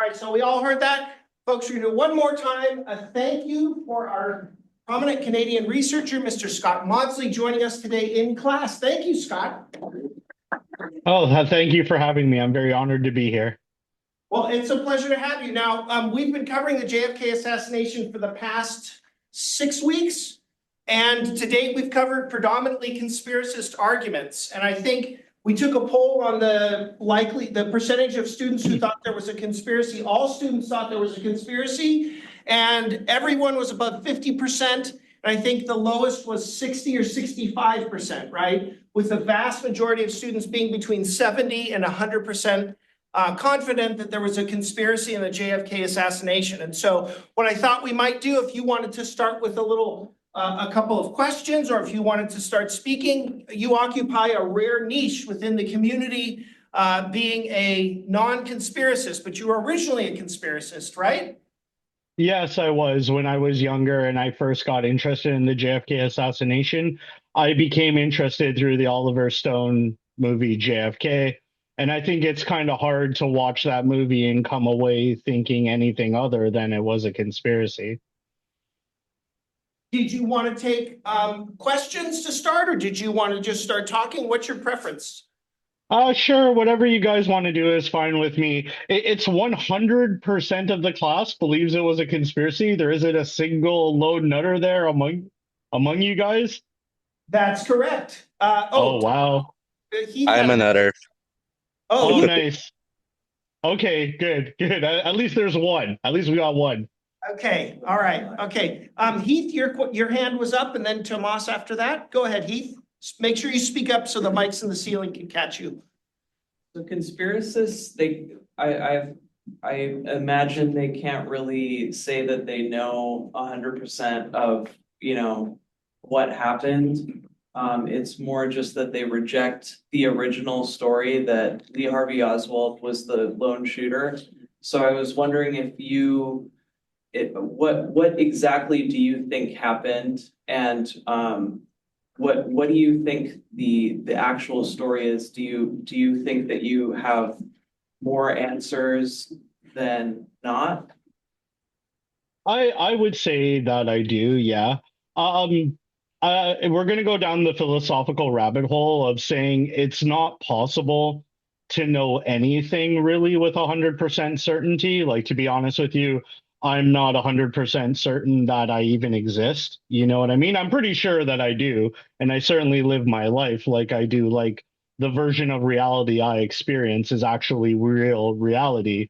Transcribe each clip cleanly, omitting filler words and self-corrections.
right, so we all heard that. Folks, we're gonna do it one more time. A thank you for our prominent Canadian researcher, Mr. Scott Maudsley, joining us today in class. Thank you, Scott. Oh, thank you for having me. I'm very honored to be here. Well, it's a pleasure to have you. Now, we've been covering the JFK assassination for the past 6 weeks, and to date, we've covered predominantly conspiracist arguments. And I think we took a poll on the percentage of students who thought there was a conspiracy. All students thought there was a conspiracy, and everyone was above 50%. And I think the lowest was 60 or 65%, right? With the vast majority of students being between 70 and 100% confident that there was a conspiracy in the JFK assassination. And so what I thought we might do, if you wanted to start with a couple of questions, or if you wanted to start speaking, you occupy a rare niche within the community, being a non-conspiracist, but you were originally a conspiracist, right? Yes, I was. When I was younger and I first got interested in the JFK assassination, I became interested through the Oliver Stone movie JFK. And I think it's kind of hard to watch that movie and come away thinking anything other than it was a conspiracy. Did you want to take questions to start, or did you want to just start talking? What's your preference? Sure, whatever you guys want to do is fine with me. It's 100% of the class believes it was a conspiracy. There isn't a single lone nutter there among you guys. That's correct. Oh, wow. I'm a nutter. Oh, nice. Okay, good. At least there's one. At least we got one. Okay, all right. Okay. Heath, your hand was up, and then Tomas after that. Go ahead, Heath. Make sure you speak up so the mics in the ceiling can catch you. The conspiracists, I imagine they can't really say that they know 100% of, what happened. It's more just that they reject the original story that Lee Harvey Oswald was the lone shooter. So I was wondering what exactly do you think happened, and what do you think the actual story is? Do you think that you have more answers than not? I would say that I do, yeah. We're going to go down the philosophical rabbit hole of saying it's not possible to know anything really with 100% certainty. Like, to be honest with you, I'm not 100% certain that I even exist. You know what I mean? I'm pretty sure that I do. And I certainly live my life like I do. Like, the version of reality I experience is actually real reality.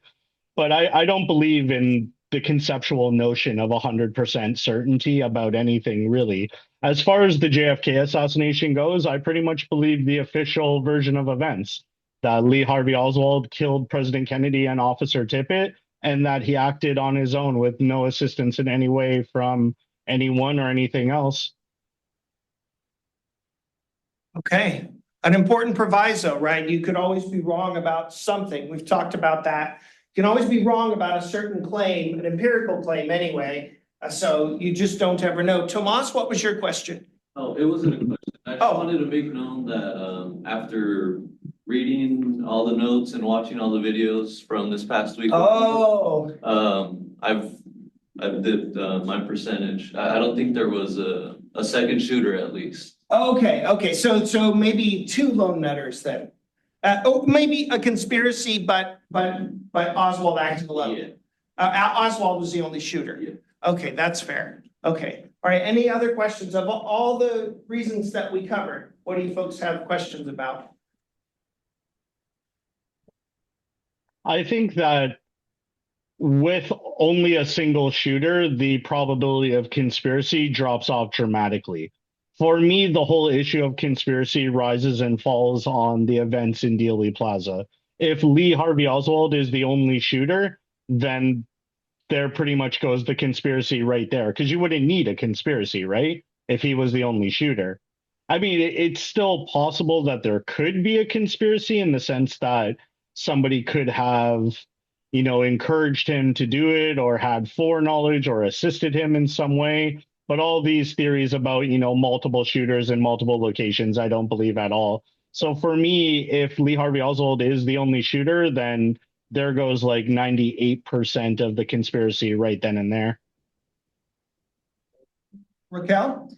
But I don't believe in the conceptual notion of 100% certainty about anything, really. As far as the JFK assassination goes, I pretty much believe the official version of events, that Lee Harvey Oswald killed President Kennedy and Officer Tippit, and that he acted on his own with no assistance in any way from anyone or anything else. Okay. An important proviso, right? You could always be wrong about something. We've talked about that. You can always be wrong about a certain claim, an empirical claim anyway. So you just don't ever know. Tomas, what was your question? Oh, it wasn't a question. I just wanted to make known that after reading all the notes and watching all the videos from this past week, I've dipped my percentage. I don't think there was a second shooter, at least. Okay. So maybe two lone nutters then. Maybe a conspiracy, but Oswald acted alone. Yeah. Oswald was the only shooter. Yeah. Okay, that's fair. Okay. All right. Any other questions of all the reasons that we covered? What do you folks have questions about? I think that with only a single shooter, the probability of conspiracy drops off dramatically. For me, the whole issue of conspiracy rises and falls on the events in Dealey Plaza. If Lee Harvey Oswald is the only shooter, then there pretty much goes the conspiracy right there, because you wouldn't need a conspiracy, right? If he was the only shooter. I mean, it's still possible that there could be a conspiracy in the sense that somebody could have, encouraged him to do it, or had foreknowledge or assisted him in some way. But all these theories about, multiple shooters in multiple locations, I don't believe at all. So for me, if Lee Harvey Oswald is the only shooter, then there goes like 98% of the conspiracy right then and there. Raquel?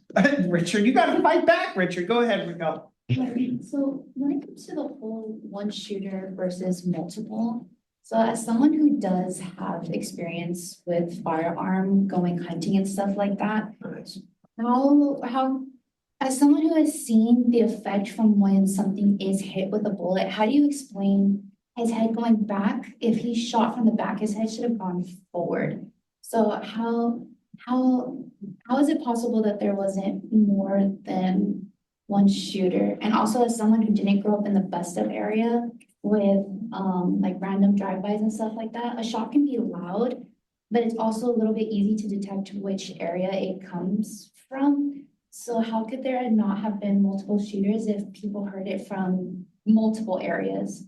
Richard, you gotta fight back, Richard. Go ahead, Raquel. Right, so when it comes to the whole one shooter versus multiple, so as someone who does have experience with firearm, going hunting and stuff like that, how, as someone who has seen the effect from when something is hit with a bullet, how do you explain his head going back? If he's shot from the back, his head should have gone forward. So how is it possible that there wasn't more than one shooter? And also, as someone who didn't grow up in the bust up area with like random drive-bys and stuff like that, a shot can be loud, but it's also a little bit easy to detect which area it comes from. So how could there not have been multiple shooters if people heard it from multiple areas?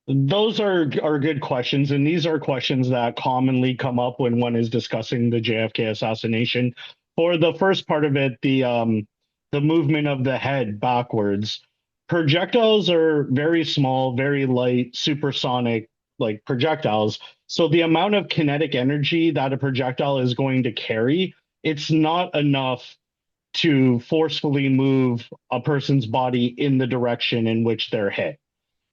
Those are good questions, and these are questions that commonly come up when one is discussing the JFK assassination. For the first part of it, the movement of the head backwards, projectiles are very small, very light, supersonic like projectiles. So the amount of kinetic energy that a projectile is going to carry, it's not enough to forcefully move a person's body in the direction in which they're hit.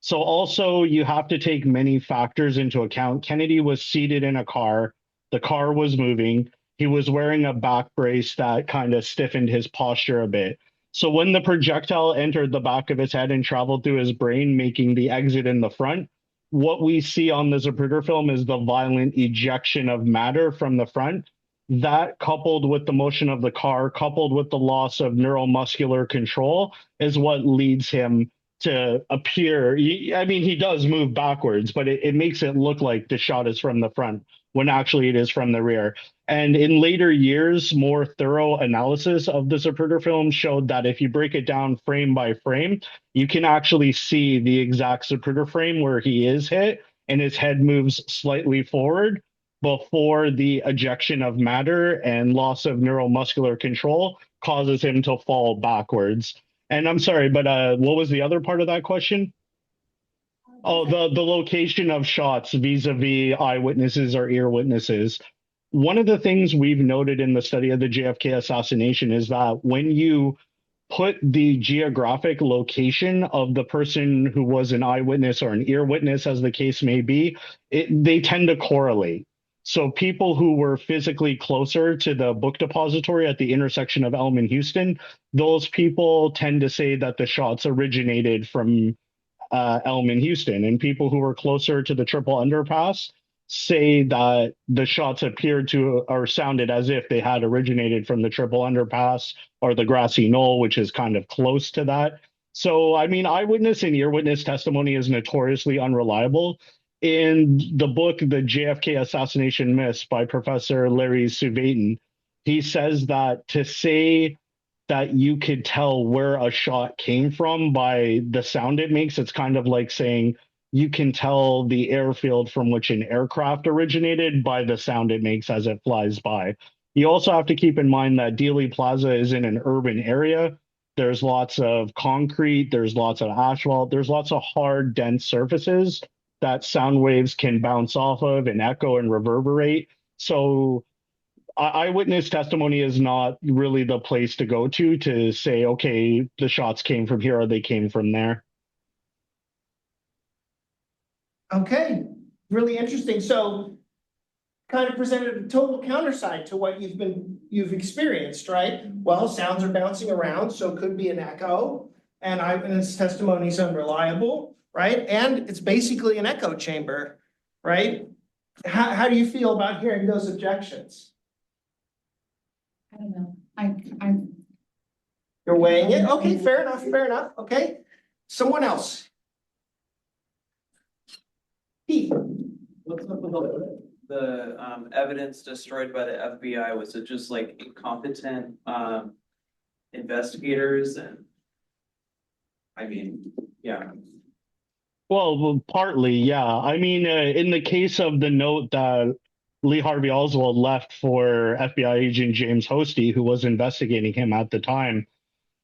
So also you have to take many factors into account. Kennedy was seated in a car. The car was moving. He was wearing a back brace that kind of stiffened his posture a bit. So when the projectile entered the back of his head and traveled through his brain, making the exit in the front, what we see on the Zapruder film is the violent ejection of matter from the front. That, coupled with the motion of the car, coupled with the loss of neuromuscular control, is what leads him to appear. I mean, he does move backwards, but it makes it look like the shot is from the front when actually it is from the rear. And in later years, more thorough analysis of the Zapruder film showed that if you break it down frame by frame, you can actually see the exact Zapruder frame where he is hit and his head moves slightly forward before the ejection of matter and loss of neuromuscular control causes him to fall backwards. And I'm sorry, but what was the other part of that question? Oh, the location of shots vis-a-vis eyewitnesses or ear witnesses. One of the things we've noted in the study of the JFK assassination is that when you put the geographic location of the person who was an eyewitness or an ear witness, as the case may be, they tend to correlate. So people who were physically closer to the book depository at the intersection of Elm and Houston, those people tend to say that the shots originated from Elm and Houston. And people who were closer to the triple underpass say that the shots appeared to or sounded as if they had originated from the triple underpass or the grassy knoll, which is kind of close to that. So, I mean, eyewitness and ear witness testimony is notoriously unreliable. In the book, The JFK Assassination Myths by Professor Larry Suvatin, he says that to say that you could tell where a shot came from by the sound it makes, it's kind of like saying you can tell the airfield from which an aircraft originated by the sound it makes as it flies by. You also have to keep in mind that Dealey Plaza is in an urban area. There's lots of concrete, there's lots of asphalt, there's lots of hard, dense surfaces that sound waves can bounce off of and echo and reverberate. So eyewitness testimony is not really the place to go to say, okay, the shots came from here or they came from there. Okay, really interesting. So kind of presented a total counterside to what you've experienced, right? Well, sounds are bouncing around, so it could be an echo, and eyewitness testimony is unreliable, right? And it's basically an echo chamber, right? How do you feel about hearing those objections? I don't know. I You're weighing it? Okay, fair enough, okay. Someone else. Pete. What's up with the evidence destroyed by the FBI? Was it just like incompetent investigators? And I mean, yeah. Well, partly, yeah. I mean, in the case of the note that Lee Harvey Oswald left for FBI agent James Hosty, who was investigating him at the time,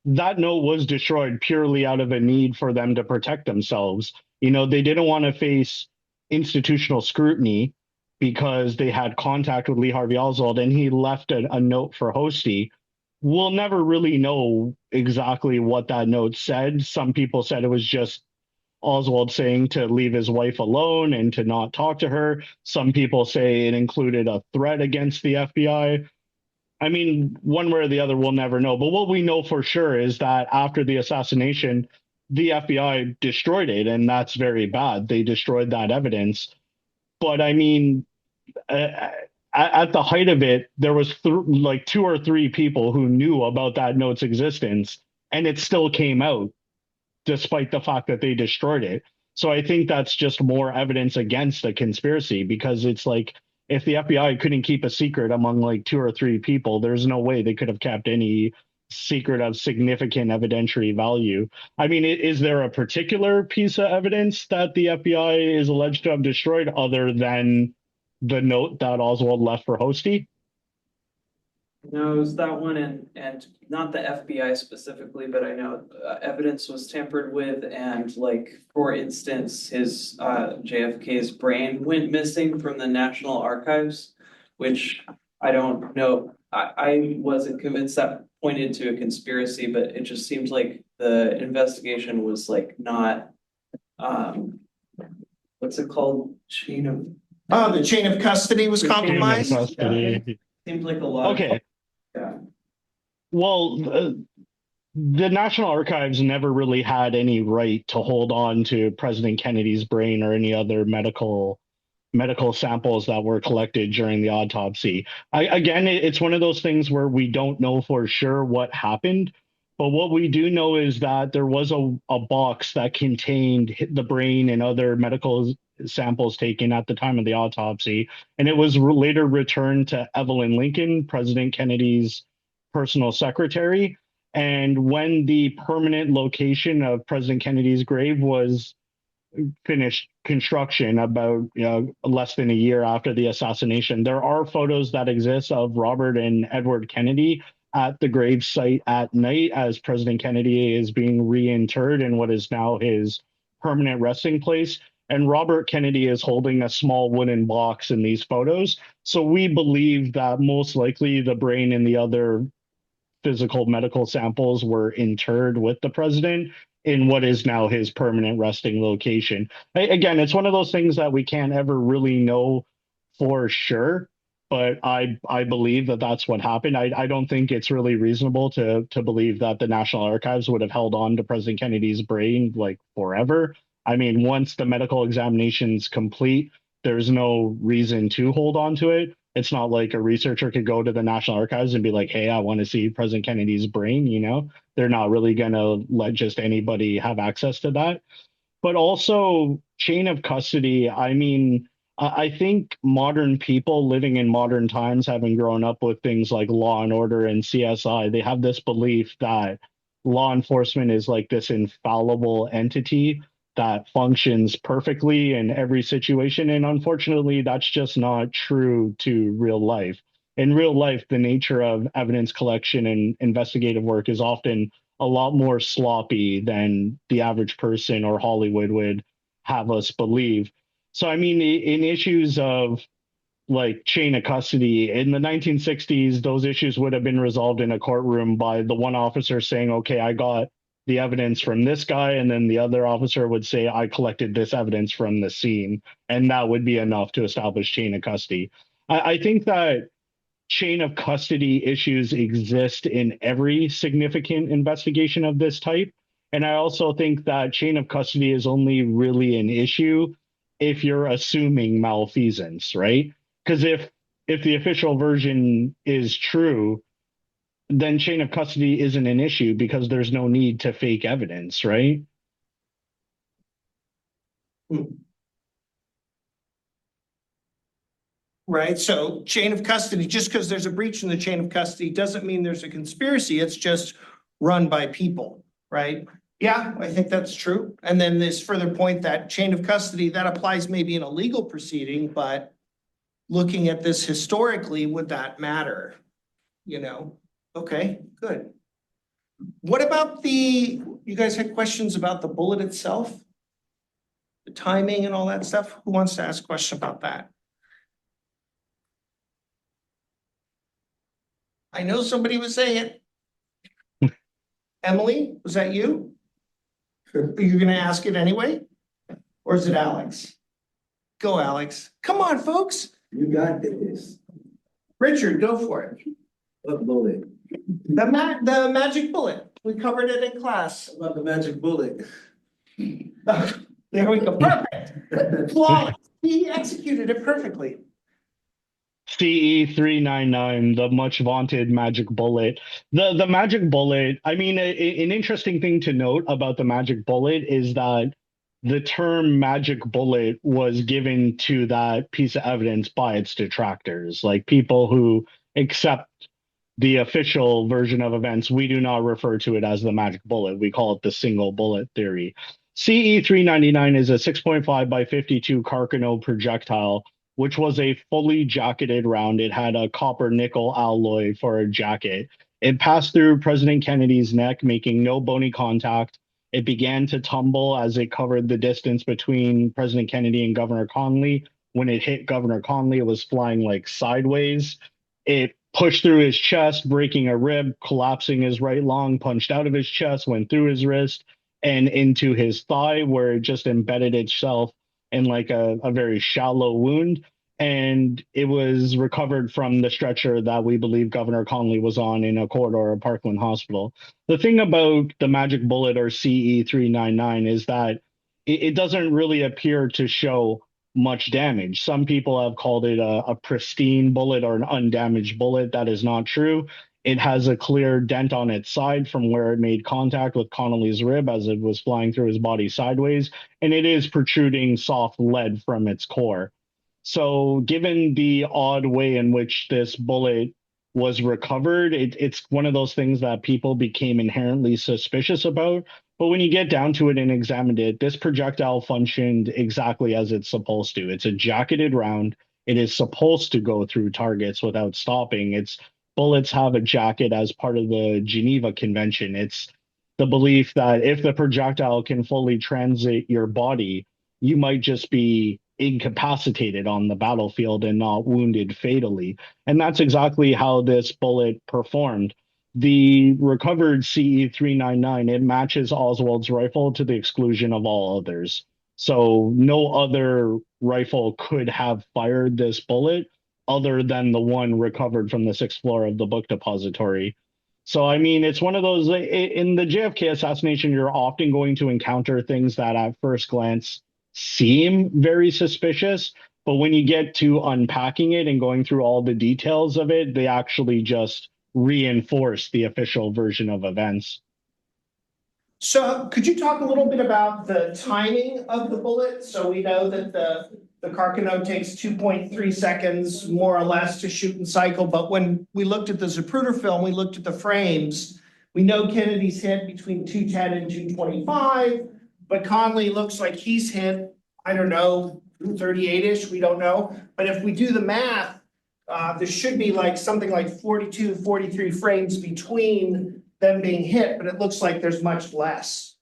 that note was destroyed purely out of a need for them to protect themselves. You know, they didn't want to face institutional scrutiny because they had contact with Lee Harvey Oswald and he left a note for Hosty. We'll never really know exactly what that note said. Some people said it was just Oswald saying to leave his wife alone and to not talk to her. Some people say it included a threat against the FBI. I mean, one way or the other, we'll never know. But what we know for sure is that after the assassination, the FBI destroyed it, and that's very bad. They destroyed that evidence. But I mean, at the height of it, there was like two or three people who knew about that note's existence, and it still came out despite the fact that they destroyed it. So I think that's just more evidence against a conspiracy because it's like if the FBI couldn't keep a secret among like two or three people, there's no way they could have kept any secret of significant evidentiary value. I mean, is there a particular piece of evidence that the FBI is alleged to have destroyed other than the note that Oswald left for Hosty? No, it was that one and not the FBI specifically, but I know evidence was tampered with and like, for instance, his JFK's brain went missing from the National Archives, which I don't know. I wasn't convinced that pointed to a conspiracy, but it just seems like the investigation was like not what's it called? Chain of Oh, the chain of custody was The chain of compromised? Custody. seems like a lot. Okay. Yeah. Well, the National Archives never really had any right to hold on to President Kennedy's brain or any other medical samples that were collected during the autopsy. Again, it's one of those things where we don't know for sure what happened, but what we do know is that there was a box that contained the brain and other medical samples taken at the time of the autopsy, and it was later returned to Evelyn Lincoln, President Kennedy's personal secretary. And when the permanent location of President Kennedy's grave was finished construction about less than a year after the assassination, there are photos that exist of Robert and Edward Kennedy at the grave site at night as President Kennedy is being reinterred in what is now his permanent resting place. And Robert Kennedy is holding a small wooden box in these photos. So we believe that most likely the brain and the other physical medical samples were interred with the president in what is now his permanent resting location. Again, it's one of those things that we can't ever really know for sure, but I believe that that's what happened. I don't think it's really reasonable to believe that the National Archives would have held on to President Kennedy's brain like forever. I mean, once the medical examination's complete, there's no reason to hold on to it. It's not like a researcher could go to the National Archives and be like, hey, I want to see President Kennedy's brain, you know? They're not really going to let just anybody have access to that. But also, chain of custody, I mean, I think modern people living in modern times, having grown up with things like Law and Order and CSI, they have this belief that law enforcement is like this infallible entity that functions perfectly in every situation. And unfortunately, that's just not true to real life. In real life, the nature of evidence collection and investigative work is often a lot more sloppy than the average person or Hollywood would have us believe. So, I mean, in issues of like chain of custody in the 1960s, those issues would have been resolved in a courtroom by the one officer saying, okay, I got the evidence from this guy, and then the other officer would say, I collected this evidence from the scene, and that would be enough to establish chain of custody. I think that chain of custody issues exist in every significant investigation of this type. And I also think that chain of custody is only really an issue if you're assuming malfeasance, right? Because if the official version is true, then chain of custody isn't an issue because there's no need to fake evidence, right? Right, so chain of custody, just because there's a breach in the chain of custody doesn't mean there's a conspiracy, it's just run by people, right? Yeah, I think that's true. And then this further point that chain of custody, that applies maybe in a legal proceeding, but looking at this historically, would that matter? You know, okay, good. What about you guys had questions about the bullet itself? The timing and all that stuff? Who wants to ask a question about that? I know somebody was saying it. Emily, was that you? Are you gonna ask it anyway? Or is it Alex? Go, Alex. Come on, folks. You got this. Richard, go for it. What bullet? The magic bullet. We covered it in class. About the magic bullet. There we go. Perfect. Flawless. He executed it perfectly. CE 399, the much vaunted magic bullet. The magic bullet, I mean, an interesting thing to note about the magic bullet is that the term magic bullet was given to that piece of evidence by its detractors, like people who accept the official version of events. We do not refer to it as the magic bullet. We call it the single bullet theory. CE 399 is a 6.5 by 52 Carcano projectile, which was a fully jacketed round. It had a copper nickel alloy for a jacket. It passed through President Kennedy's neck, making no bony contact. It began to tumble as it covered the distance between President Kennedy and Governor Connolly. When it hit Governor Connolly, it was flying like sideways. It pushed through his chest, breaking a rib, collapsing his right lung, punched out of his chest, went through his wrist and into his thigh, where it just embedded itself in like a very shallow wound. And it was recovered from the stretcher that we believe Governor Connolly was on in a corridor of Parkland Hospital. The thing about the magic bullet, or CE 399, is that it doesn't really appear to show much damage. Some people have called it a pristine bullet or an undamaged bullet. That is not true. It has a clear dent on its side from where it made contact with Connolly's rib as it was flying through his body sideways, and it is protruding soft lead from its core. So, given the odd way in which this bullet was recovered, it's one of those things that people became inherently suspicious about. But when you get down to it and examined it, this projectile functioned exactly as it's supposed to. It's a jacketed round. It is supposed to go through targets without stopping. Its bullets have a jacket as part of the Geneva Convention. It's the belief that if the projectile can fully transit your body, you might just be incapacitated on the battlefield and not wounded fatally. And that's exactly how this bullet performed. The recovered CE 399, it matches Oswald's rifle to the exclusion of all others. So no other rifle could have fired this bullet other than the one recovered from the sixth floor of the book depository. So, I mean, it's one of those, in the JFK assassination, you're often going to encounter things that at first glance seem very suspicious, but when you get to unpacking it and going through all the details of it, they actually just reinforce the official version of events. So could you talk a little bit about the timing of the bullet? So we know that the Carcano takes 2.3 seconds, more or less, to shoot and cycle. But when we looked at the Zapruder film, we looked at the frames. We know Kennedy's hit between 210 and 225, but Connolly looks like he's hit, I don't know, 238-ish, we don't know. But if we do the math, there should be like something like 42, 43 frames between them being hit, but it looks like there's much less.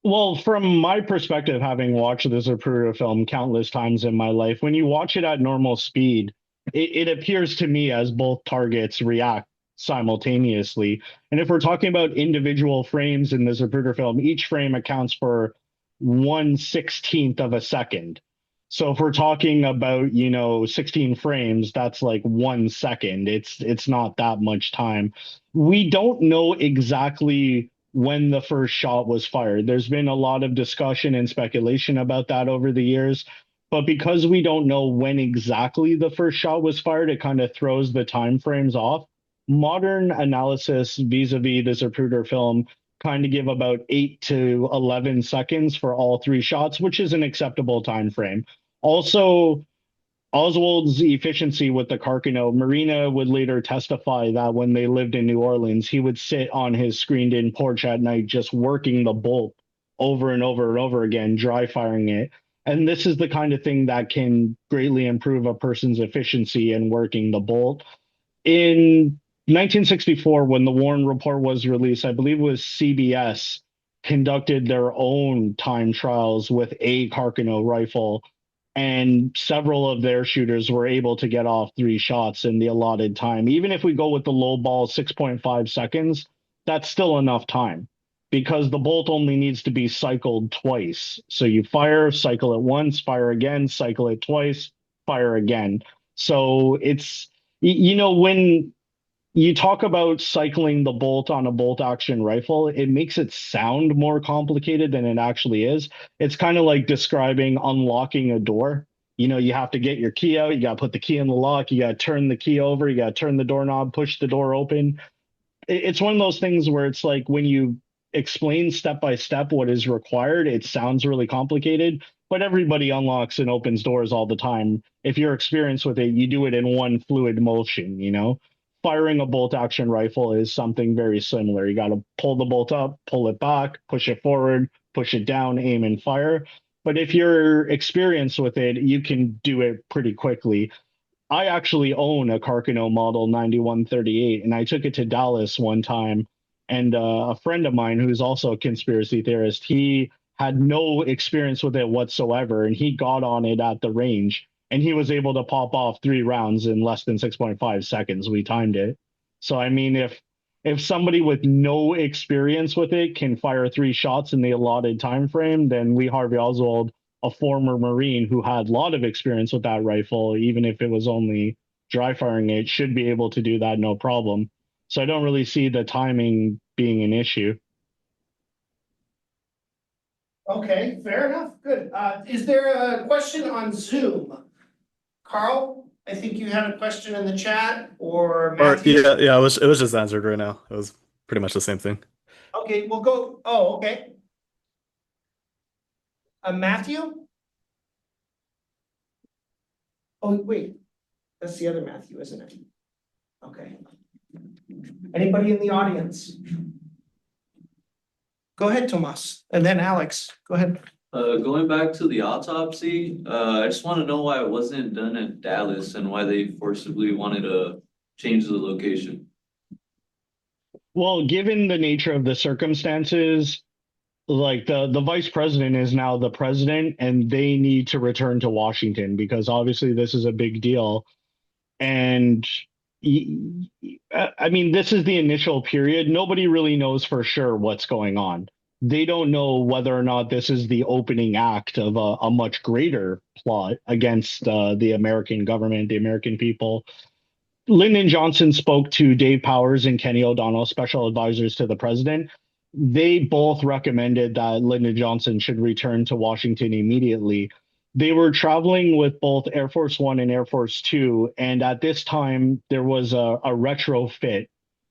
Well, from my perspective, having watched the Zapruder film countless times in my life, when you watch it at normal speed, it appears to me as both targets react simultaneously. And if we're talking about individual frames in the Zapruder film, each frame accounts for 1/16 of a second. So if we're talking about, 16 frames, that's like 1 second. It's not that much time. We don't know exactly when the first shot was fired. There's been a lot of discussion and speculation about that over the years. But because we don't know when exactly the first shot was fired, it kind of throws the time frames off. Modern analysis vis-a-vis the Zapruder film kind of give about 8 to 11 seconds for all three shots, which is an acceptable time frame. Also, Oswald's efficiency with the Carcano, Marina would later testify that when they lived in New Orleans, he would sit on his screened-in porch at night just working the bolt over and over and over again, dry firing it. And this is the kind of thing that can greatly improve a person's efficiency in working the bolt. In 1964, when the Warren Report was released, I believe it was CBS conducted their own time trials with a Carcano rifle, and several of their shooters were able to get off 3 shots in the allotted time. Even if we go with the low ball 6.5 seconds, that's still enough time because the bolt only needs to be cycled twice. So you fire, cycle it once, fire again, cycle it twice, fire again. So when you talk about cycling the bolt on a bolt action rifle, it makes it sound more complicated than it actually is. It's kind of like describing unlocking a door. You have to get your key out, you got to put the key in the lock, you got to turn the key over, you got to turn the doorknob, push the door open. It's one of those things where it's like when you explain step by step what is required, it sounds really complicated, but everybody unlocks and opens doors all the time. If you're experienced with it, you do it in one fluid motion. Firing a bolt action rifle is something very similar. You got to pull the bolt up, pull it back, push it forward, push it down, aim and fire. But if you're experienced with it, you can do it pretty quickly. I actually own a Carcano model 9138, and I took it to Dallas one time. And a friend of mine who's also a conspiracy theorist, he had no experience with it whatsoever, and he got on it at the range, and he was able to pop off 3 rounds in less than 6.5 seconds. We timed it. So I mean, if somebody with no experience with it can fire 3 shots in the allotted time frame, then Lee Harvey Oswald, a former Marine who had a lot of experience with that rifle, even if it was only dry firing it, should be able to do that no problem. So I don't really see the timing being an issue. Okay, fair enough, good. Is there a question on Zoom? Carl, I think you had a question in the chat, or Or Matthew? yeah, it was just answered right now. It was pretty much the same thing. Okay, we'll go, oh, okay. Matthew? Oh, wait, that's the other Matthew, isn't it? Okay. Anybody in the audience? Go ahead, Tomas, and then Alex, go ahead. Going back to the autopsy, I just want to know why it wasn't done at Dallas and why they forcibly wanted to change the location. Well, given the nature of the circumstances, like the vice president is now the president, and they need to return to Washington because obviously this is a big deal. And I mean, this is the initial period. Nobody really knows for sure what's going on. They don't know whether or not this is the opening act of a much greater plot against the American government, the American people. Lyndon Johnson spoke to Dave Powers and Kenny O'Donnell, special advisors to the president. They both recommended that Lyndon Johnson should return to Washington immediately. They were traveling with both Air Force One and Air Force Two, and at this time there was a retrofit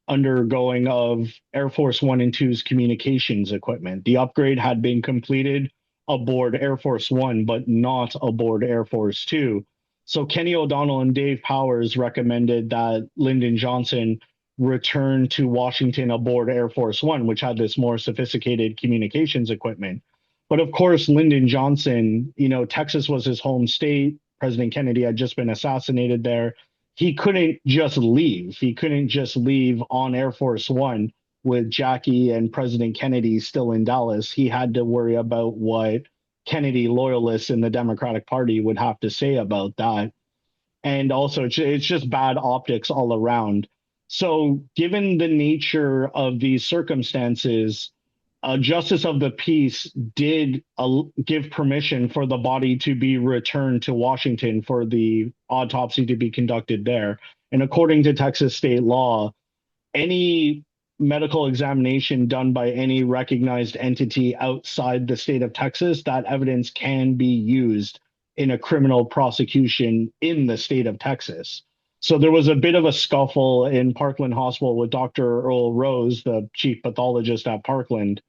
undergoing of Air Force One and Two's communications equipment. The upgrade had been completed aboard Air Force One, but not aboard Air Force Two. So Kenny O'Donnell and Dave Powers recommended that Lyndon Johnson return to Washington aboard Air Force One, which had this more sophisticated communications equipment. But of course, Lyndon Johnson, Texas was his home state. President Kennedy had just been assassinated there. He couldn't just leave. He couldn't just leave on Air Force One with Jackie and President Kennedy still in Dallas. He had to worry about what Kennedy loyalists in the Democratic Party would have to say about that. And also, it's just bad optics all around. So, given the nature of these circumstances, a justice of the peace did give permission for the body to be returned to Washington for the autopsy to be conducted there. And according to Texas state law, any medical examination done by any recognized entity outside the state of Texas, that evidence can be used in a criminal prosecution in the state of Texas. So there was a bit of a scuffle in Parkland Hospital with Dr. Earl Rose, the chief pathologist at Parkland.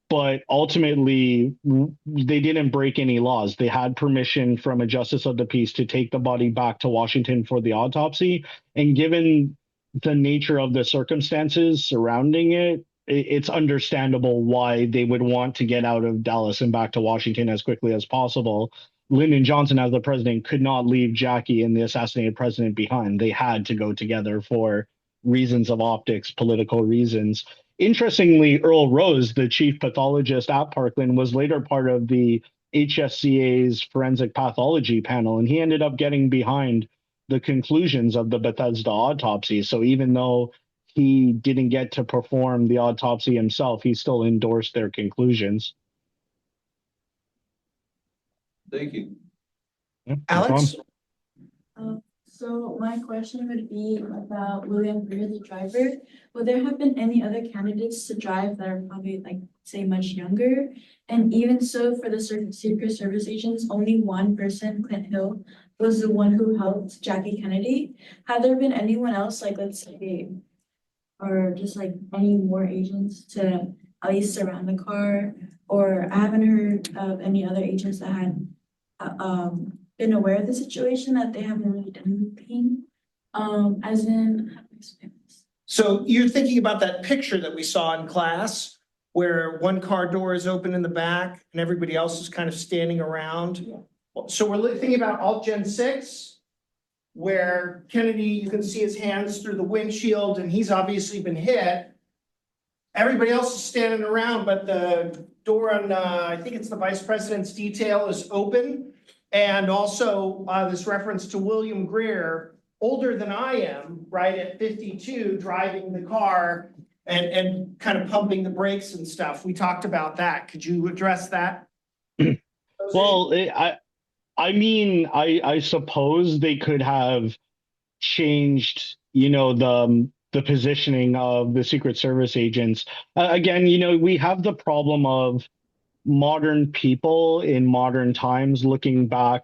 But ultimately, they didn't break any laws. They had permission from a justice of the peace to take the body back to Washington for the autopsy. And given the nature of the circumstances surrounding it, it's understandable why they would want to get out of Dallas and back to Washington as quickly as possible. Lyndon Johnson, as the president, could not leave Jackie and the assassinated president behind. They had to go together for reasons of optics, political reasons. Interestingly, Earl Rose, the chief pathologist at Parkland, was later part of the HSCA's forensic pathology panel, and he ended up getting behind the conclusions of the Bethesda autopsy. So even though he didn't get to perform the autopsy himself, he still endorsed their conclusions. Thank you. Yeah, no Alex? problem. So my question would be about William Greer, the driver. Would there have been any other candidates to drive that are probably like, say, much younger? And even so, for the Secret Service agents, only one person, Clint Hill, was the one who helped Jackie Kennedy. Had there been anyone else, like let's say, or just like any more agents to at least surround the car? Or I haven't heard of any other agents that had been aware of the situation, that they haven't really done anything. As in, how do I explain this? So you're thinking about that picture that we saw in class where one car door is open in the back and everybody else is kind of standing around? Yeah. So we're thinking about Alt Gen 6, where Kennedy, you can see his hands through the windshield and he's obviously been hit. Everybody else is standing around, but the door on, I think it's the vice president's detail, is open. And also this reference to William Greer, older than I am, right, at 52, driving the car and kind of pumping the brakes and stuff. We talked about that. Could you address that? Well, I mean, I suppose they could have changed, the positioning of the Secret Service agents. Again, we have the problem of modern people in modern times looking back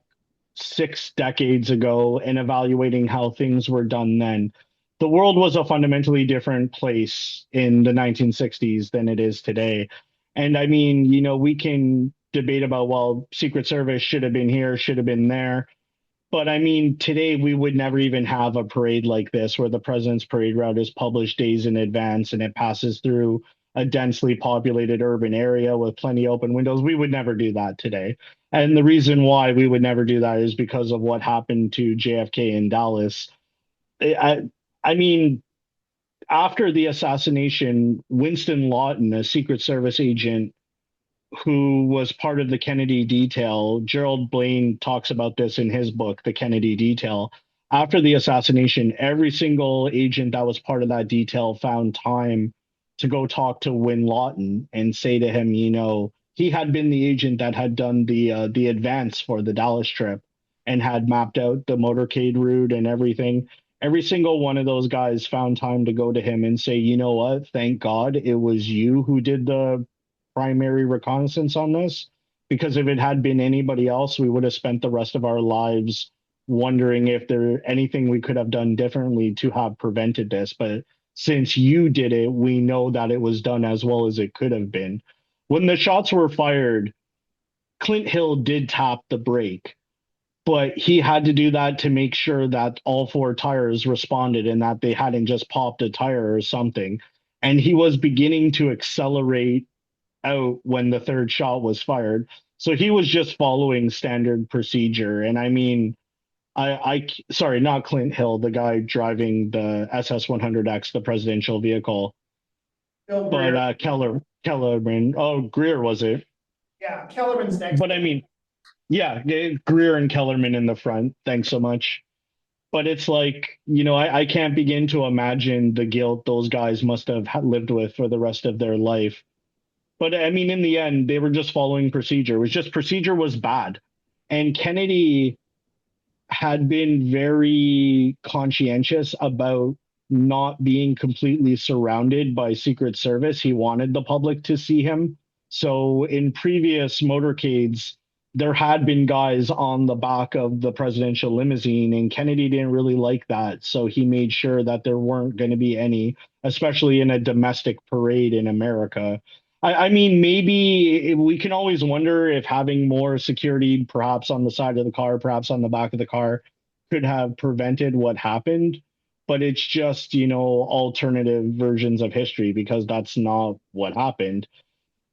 6 decades ago and evaluating how things were done then. The world was a fundamentally different place in the 1960s than it is today. And I mean, we can debate about, well, Secret Service should have been here, should have been there. But I mean, today we would never even have a parade like this where the president's parade route is published days in advance and it passes through a densely populated urban area with plenty open windows. We would never do that today. And the reason why we would never do that is because of what happened to JFK in Dallas. I mean, after the assassination, Winston Lawton, a Secret Service agent who was part of the Kennedy detail, Gerald Blaine talks about this in his book, The Kennedy Detail. After the assassination, every single agent that was part of that detail found time to go talk to Win Lawton and say to him, he had been the agent that had done the advance for the Dallas trip and had mapped out the motorcade route and everything. Every single one of those guys found time to go to him and say, you know what, thank God it was you who did the primary reconnaissance on this, because if it had been anybody else, we would have spent the rest of our lives wondering if there anything we could have done differently to have prevented this. But since you did it, we know that it was done as well as it could have been. When the shots were fired, Clint Hill did tap the brake, but he had to do that to make sure that all four tires responded and that they hadn't just popped a tire or something. And he was beginning to accelerate out when the third shot was fired. So he was just following standard procedure. And I mean, sorry, not Clint Hill, the guy driving the SS-100X, the presidential vehicle, Bill Greer. but Kellerman. Oh, Greer was it? Yeah, Kellerman's next. But I mean, yeah, Greer and Kellerman in the front. Thanks so much. But it's like, I can't begin to imagine the guilt those guys must have lived with for the rest of their life. But I mean, in the end, they were just following procedure. It was just procedure was bad. And Kennedy had been very conscientious about not being completely surrounded by Secret Service. He wanted the public to see him. So in previous motorcades, there had been guys on the back of the presidential limousine, and Kennedy didn't really like that. So he made sure that there weren't going to be any, especially in a domestic parade in America. I mean, maybe we can always wonder if having more security, perhaps on the side of the car, perhaps on the back of the car, could have prevented what happened. But it's just, alternative versions of history because that's not what happened.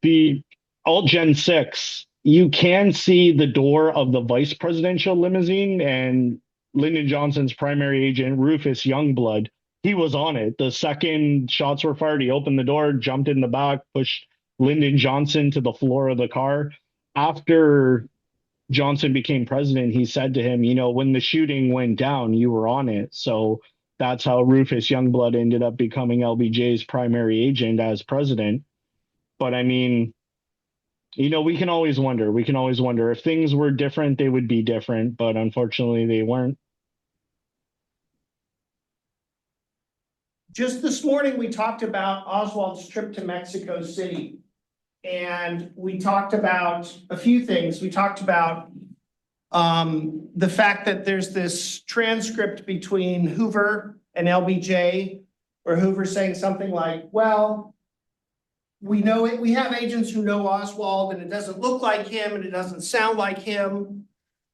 The Alt Gen 6, you can see the door of the vice presidential limousine, and Lyndon Johnson's primary agent, Rufus Youngblood, he was on it. The second shots were fired, he opened the door, jumped in the back, pushed Lyndon Johnson to the floor of the car. After Johnson became president, he said to him, when the shooting went down, you were on it. So that's how Rufus Youngblood ended up becoming LBJ's primary agent as president. But I mean, we can always wonder. We can always wonder if things were different, they would be different. But unfortunately, they weren't. Just this morning, we talked about Oswald's trip to Mexico City. And we talked about a few things. We talked about the fact that there's this transcript between Hoover and LBJ, where Hoover's saying something like, well, we know it, we have agents who know Oswald and it doesn't look like him and it doesn't sound like him.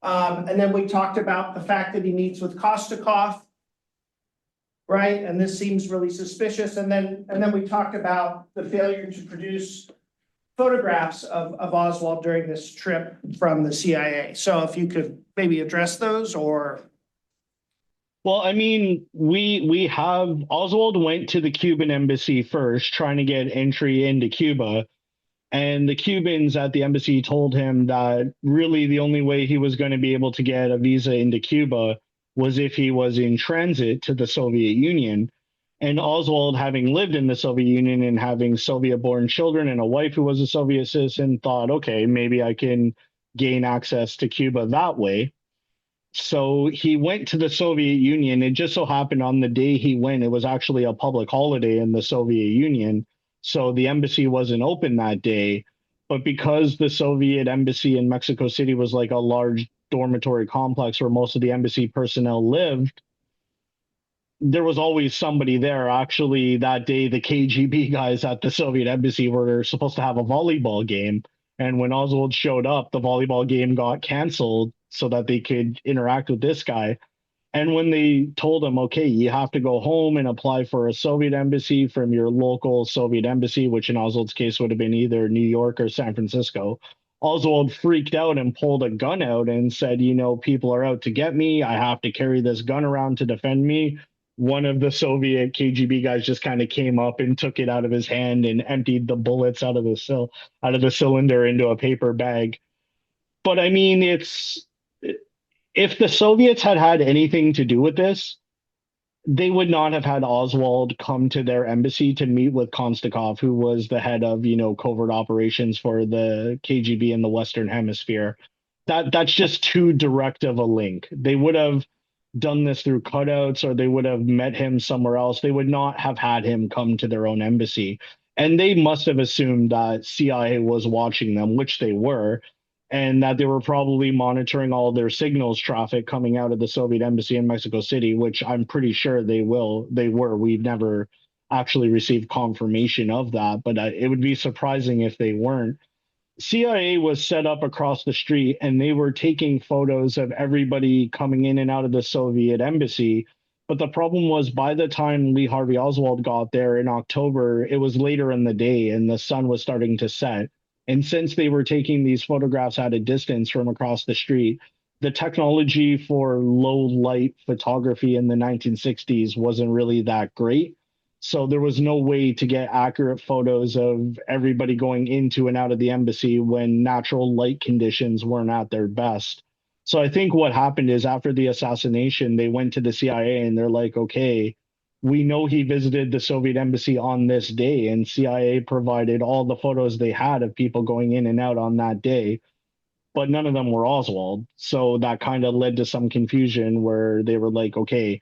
And then we talked about the fact that he meets with Kostikov, right? And this seems really suspicious. And then we talked about the failure to produce photographs of Oswald during this trip from the CIA. So if you could maybe address those or. Well, I mean, we have Oswald went to the Cuban embassy first, trying to get entry into Cuba. And the Cubans at the embassy told him that really the only way he was going to be able to get a visa into Cuba was if he was in transit to the Soviet Union. And Oswald, having lived in the Soviet Union and having Soviet-born children and a wife who was a Soviet citizen, thought, okay, maybe I can gain access to Cuba that way. So he went to the Soviet Union. It just so happened on the day he went, it was actually a public holiday in the Soviet Union. So the embassy wasn't open that day. But because the Soviet embassy in Mexico City was like a large dormitory complex where most of the embassy personnel lived, there was always somebody there. Actually, that day, the KGB guys at the Soviet embassy were supposed to have a volleyball game. And when Oswald showed up, the volleyball game got canceled so that they could interact with this guy. And when they told him, okay, you have to go home and apply for a Soviet embassy from your local Soviet embassy, which in Oswald's case would have been either New York or San Francisco, Oswald freaked out and pulled a gun out and said, people are out to get me. I have to carry this gun around to defend me. One of the Soviet KGB guys just kind of came up and took it out of his hand and emptied the bullets out of the cylinder into a paper bag. But I mean, if the Soviets had had anything to do with this, they would not have had Oswald come to their embassy to meet with Kostikov, who was the head of, covert operations for the KGB in the Western Hemisphere. That's just too direct of a link. They would have done this through cutouts or they would have met him somewhere else. They would not have had him come to their own embassy. And they must have assumed that CIA was watching them, which they were, and that they were probably monitoring all their signals traffic coming out of the Soviet embassy in Mexico City, which I'm pretty sure they were. We've never actually received confirmation of that, but it would be surprising if they weren't. CIA was set up across the street and they were taking photos of everybody coming in and out of the Soviet embassy. But the problem was by the time Lee Harvey Oswald got there in October, it was later in the day and the sun was starting to set. And since they were taking these photographs at a distance from across the street, the technology for low light photography in the 1960s wasn't really that great. So there was no way to get accurate photos of everybody going into and out of the embassy when natural light conditions weren't at their best. So I think what happened is after the assassination, they went to the CIA and they're like, okay, we know he visited the Soviet embassy on this day, and CIA provided all the photos they had of people going in and out on that day, but none of them were Oswald. So that kind of led to some confusion where they were like, okay,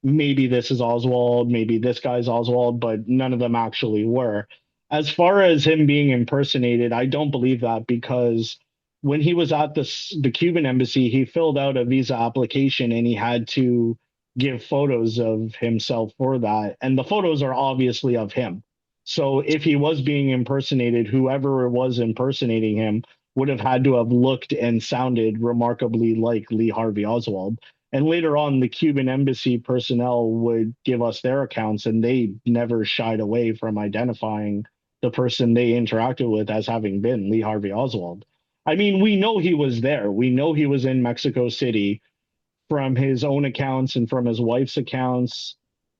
maybe this is Oswald, maybe this guy's Oswald, but none of them actually were. As far as him being impersonated, I don't believe that because when he was at the Cuban embassy, he filled out a visa application and he had to give photos of himself for that. And the photos are obviously of him. So if he was being impersonated, whoever was impersonating him would have had to have looked and sounded remarkably like Lee Harvey Oswald. And later on, the Cuban embassy personnel would give us their accounts, and they never shied away from identifying the person they interacted with as having been Lee Harvey Oswald. I mean, we know he was there. We know he was in Mexico City from his own accounts and from his wife's accounts.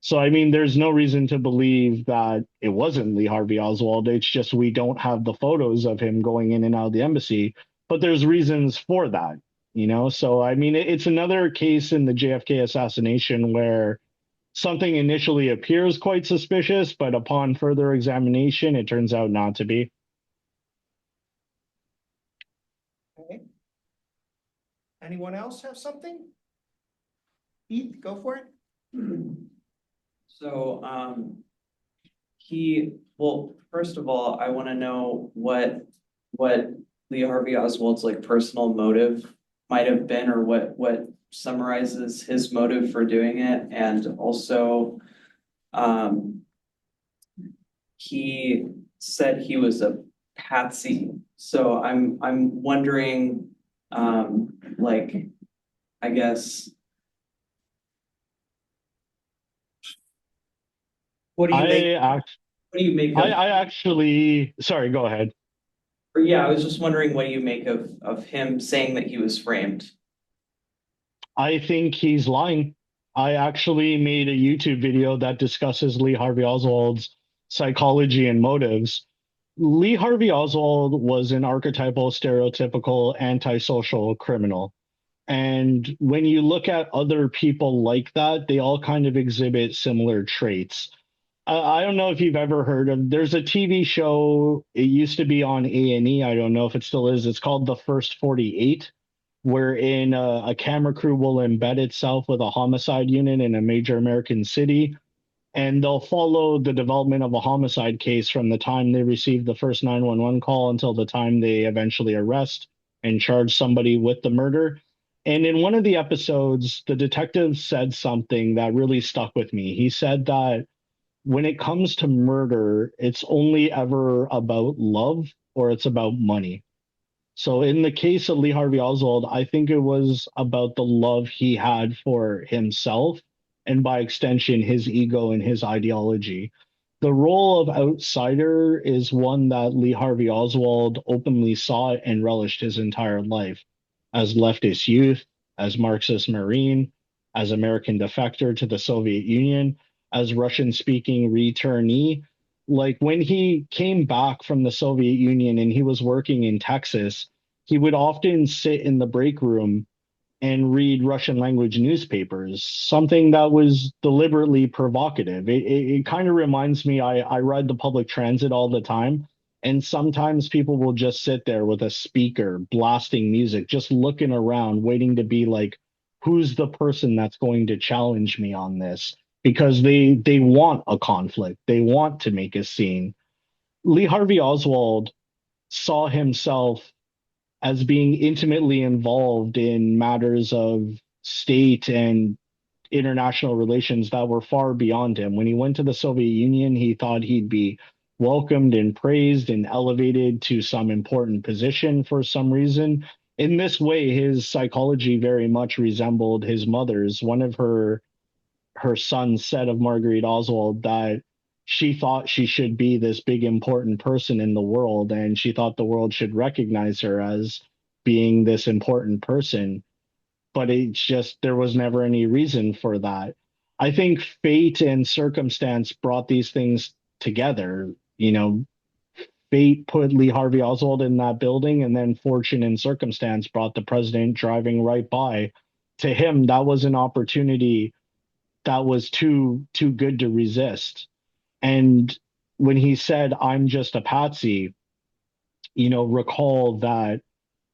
So, I mean, there's no reason to believe that it wasn't Lee Harvey Oswald. It's just we don't have the photos of him going in and out of the embassy, but there's reasons for that, you know? So, I mean, it's another case in the JFK assassination where something initially appears quite suspicious, but upon further examination, it turns out not to be. Okay. Anyone else have something? Heath, go for it. So, well, first of all, I want to know what Lee Harvey Oswald's like personal motive might have been, or what summarizes his motive for doing it. And also, he said he was a patsy. So I'm wondering, like, I guess, What do you make? what do you make of? I actually, sorry, go ahead. Or yeah, I was just wondering what do you make of him saying that he was framed? I think he's lying. I actually made a YouTube video that discusses Lee Harvey Oswald's psychology and motives. Lee Harvey Oswald was an archetypal, stereotypical, antisocial criminal. And when you look at other people like that, they all kind of exhibit similar traits. I don't know if you've ever heard of, there's a TV show, it used to be on A&E, I don't know if it still is. It's called The First 48, wherein a camera crew will embed itself with a homicide unit in a major American city, and they'll follow the development of a homicide case from the time they receive the first 911 call until the time they eventually arrest and charge somebody with the murder. And in one of the episodes, the detective said something that really stuck with me. He said that when it comes to murder, it's only ever about love or it's about money. So in the case of Lee Harvey Oswald, I think it was about the love he had for himself and by extension, his ego and his ideology. The role of outsider is one that Lee Harvey Oswald openly saw and relished his entire life as leftist youth, as Marxist Marine, as American defector to the Soviet Union, as Russian speaking returnee. Like when he came back from the Soviet Union and he was working in Texas, he would often sit in the break room and read Russian language newspapers, something that was deliberately provocative. It kind of reminds me, I ride the public transit all the time, and sometimes people will just sit there with a speaker blasting music, just looking around, waiting to be like, who's the person that's going to challenge me on this? Because they want a conflict, they want to make a scene. Lee Harvey Oswald saw himself as being intimately involved in matters of state and international relations that were far beyond him. When he went to the Soviet Union, he thought he'd be welcomed and praised and elevated to some important position for some reason. In this way, his psychology very much resembled his mother's. One of her son said of Marguerite Oswald that she thought she should be this big important person in the world, and she thought the world should recognize her as being this important person. But it's just there was never any reason for that. I think fate and circumstance brought these things together. You know, fate put Lee Harvey Oswald in that building, and then fortune and circumstance brought the president driving right by. To him, that was an opportunity that was too good to resist. And when he said, "I'm just a patsy," recall that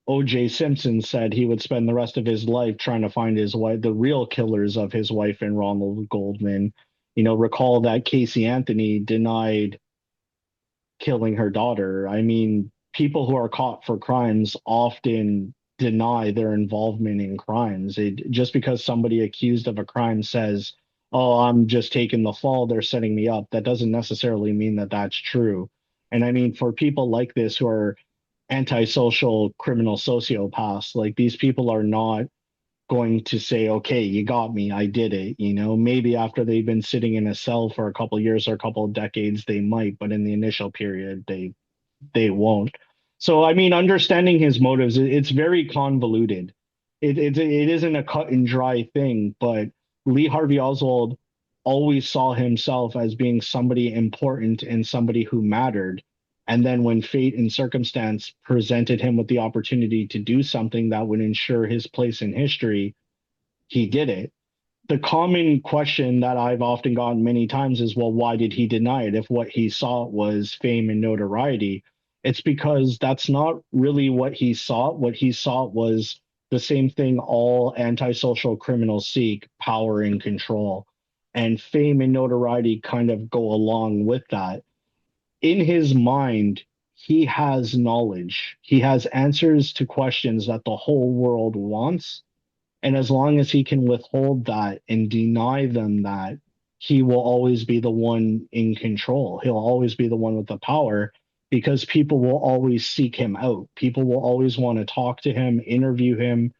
O.J. Simpson said he would spend the rest of his life trying to find his wife, the real killers of his wife and Ronald Goldman. Recall that Casey Anthony denied killing her daughter. I mean, people who are caught for crimes often deny their involvement in crimes. Just because somebody accused of a crime says, "Oh, I'm just taking the fall, they're setting me up," that doesn't necessarily mean that that's true. And I mean, for people like this who are antisocial criminal sociopaths, like these people are not going to say, "Okay, you got me, I did it." Maybe after they've been sitting in a cell for a couple of years or a couple of decades, they might, but in the initial period, they won't. So, I mean, understanding his motives, it's very convoluted. It isn't a cut and dry thing, but Lee Harvey Oswald always saw himself as being somebody important and somebody who mattered. And then when fate and circumstance presented him with the opportunity to do something that would ensure his place in history, he did it. The common question that I've often gotten many times is, well, why did he deny it if what he sought was fame and notoriety? It's because that's not really what he sought. What he sought was the same thing all antisocial criminals seek: power and control. And fame and notoriety kind of go along with that. In his mind, he has knowledge, he has answers to questions that the whole world wants, and as long as he can withhold that and deny them that, he will always be the one in control. He'll always be the one with the power because people will always seek him out. People will always want to talk to him, interview him.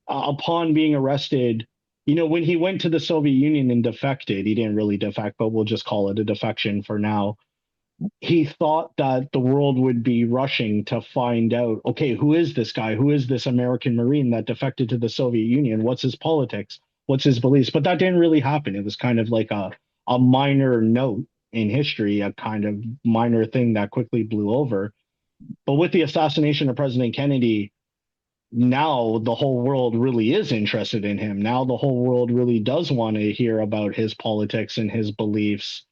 Upon being arrested, when he went to the Soviet Union and defected, he didn't really defect, but we'll just call it a defection for now. He thought that the world would be rushing to find out, okay, who is this guy? Who is this American Marine that defected to the Soviet Union? What's his politics? What's his beliefs? But that didn't really happen. It was kind of like a minor note in history, a kind of minor thing that quickly blew over. But with the assassination of President Kennedy, now the whole world really is interested in him. Now the whole world really does want to hear about his politics and his beliefs.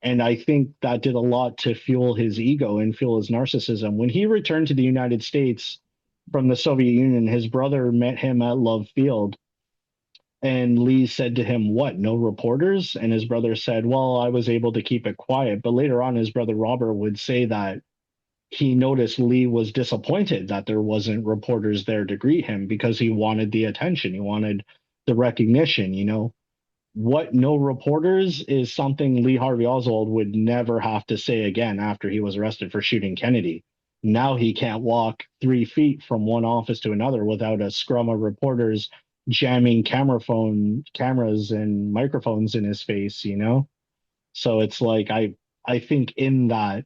And I think that did a lot to fuel his ego and fuel his narcissism. When he returned to the United States from the Soviet Union, his brother met him at Love Field. And Lee said to him, "What, no reporters?" And his brother said, "Well, I was able to keep it quiet." But later on, his brother Robert would say that he noticed Lee was disappointed that there wasn't reporters there to greet him because he wanted the attention. He wanted the recognition. What, no reporters, is something Lee Harvey Oswald would never have to say again after he was arrested for shooting Kennedy. Now he can't walk 3 feet from one office to another without a scrum of reporters jamming cameras and microphones in his face. So it's like I think in that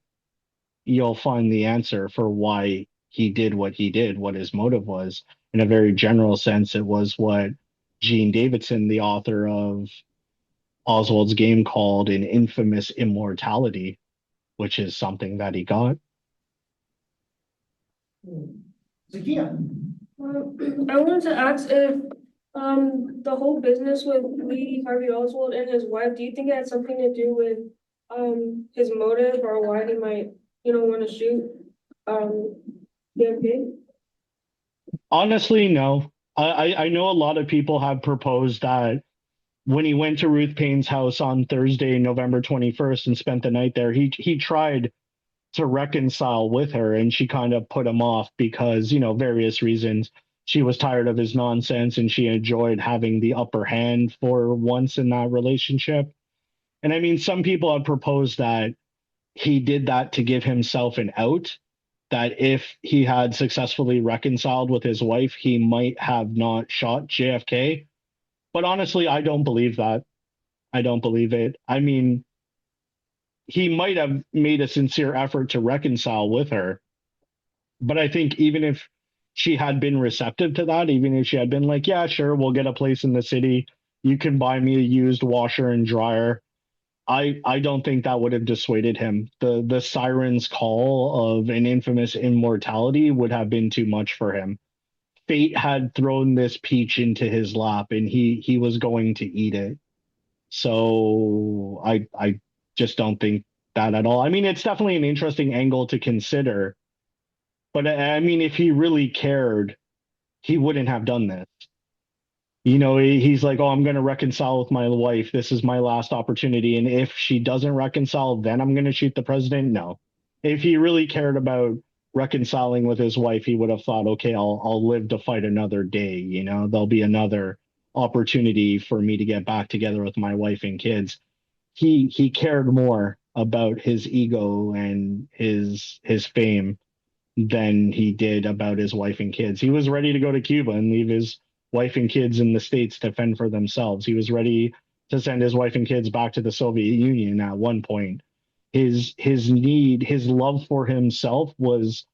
you'll find the answer for why he did what he did, what his motive was. In a very general sense, it was what Gene Davidson, the author of Oswald's Game, called an infamous immortality, which is something that he got. Zakia. I wanted to ask if the whole business with Lee Harvey Oswald and his wife, do you think it had something to do with his motive or why he might, want to shoot JFK? Honestly, no. I know a lot of people have proposed that when he went to Ruth Payne's house on Thursday, November 21st, and spent the night there, he tried to reconcile with her, and she kind of put him off because, various reasons. She was tired of his nonsense and she enjoyed having the upper hand for once in that relationship. And I mean, some people have proposed that he did that to give himself an out, that if he had successfully reconciled with his wife, he might have not shot JFK. But honestly, I don't believe that. I don't believe it. I mean, he might have made a sincere effort to reconcile with her. But I think even if she had been receptive to that, even if she had been like, yeah, sure, we'll get a place in the city. You can buy me a used washer and dryer. I don't think that would have dissuaded him. The siren's call of an infamous immortality would have been too much for him. Fate had thrown this peach into his lap and he was going to eat it. So I just don't think that at all. I mean, it's definitely an interesting angle to consider. But I mean, if he really cared, he wouldn't have done this. He's like, oh, I'm going to reconcile with my wife. This is my last opportunity. And if she doesn't reconcile, then I'm going to shoot the president. No. If he really cared about reconciling with his wife, he would have thought, okay, I'll live to fight another day. There'll be another opportunity for me to get back together with my wife and kids. He cared more about his ego and his fame than he did about his wife and kids. He was ready to go to Cuba and leave his wife and kids in the States to fend for themselves. He was ready to send his wife and kids back to the Soviet Union at one point. His need, his love for himself was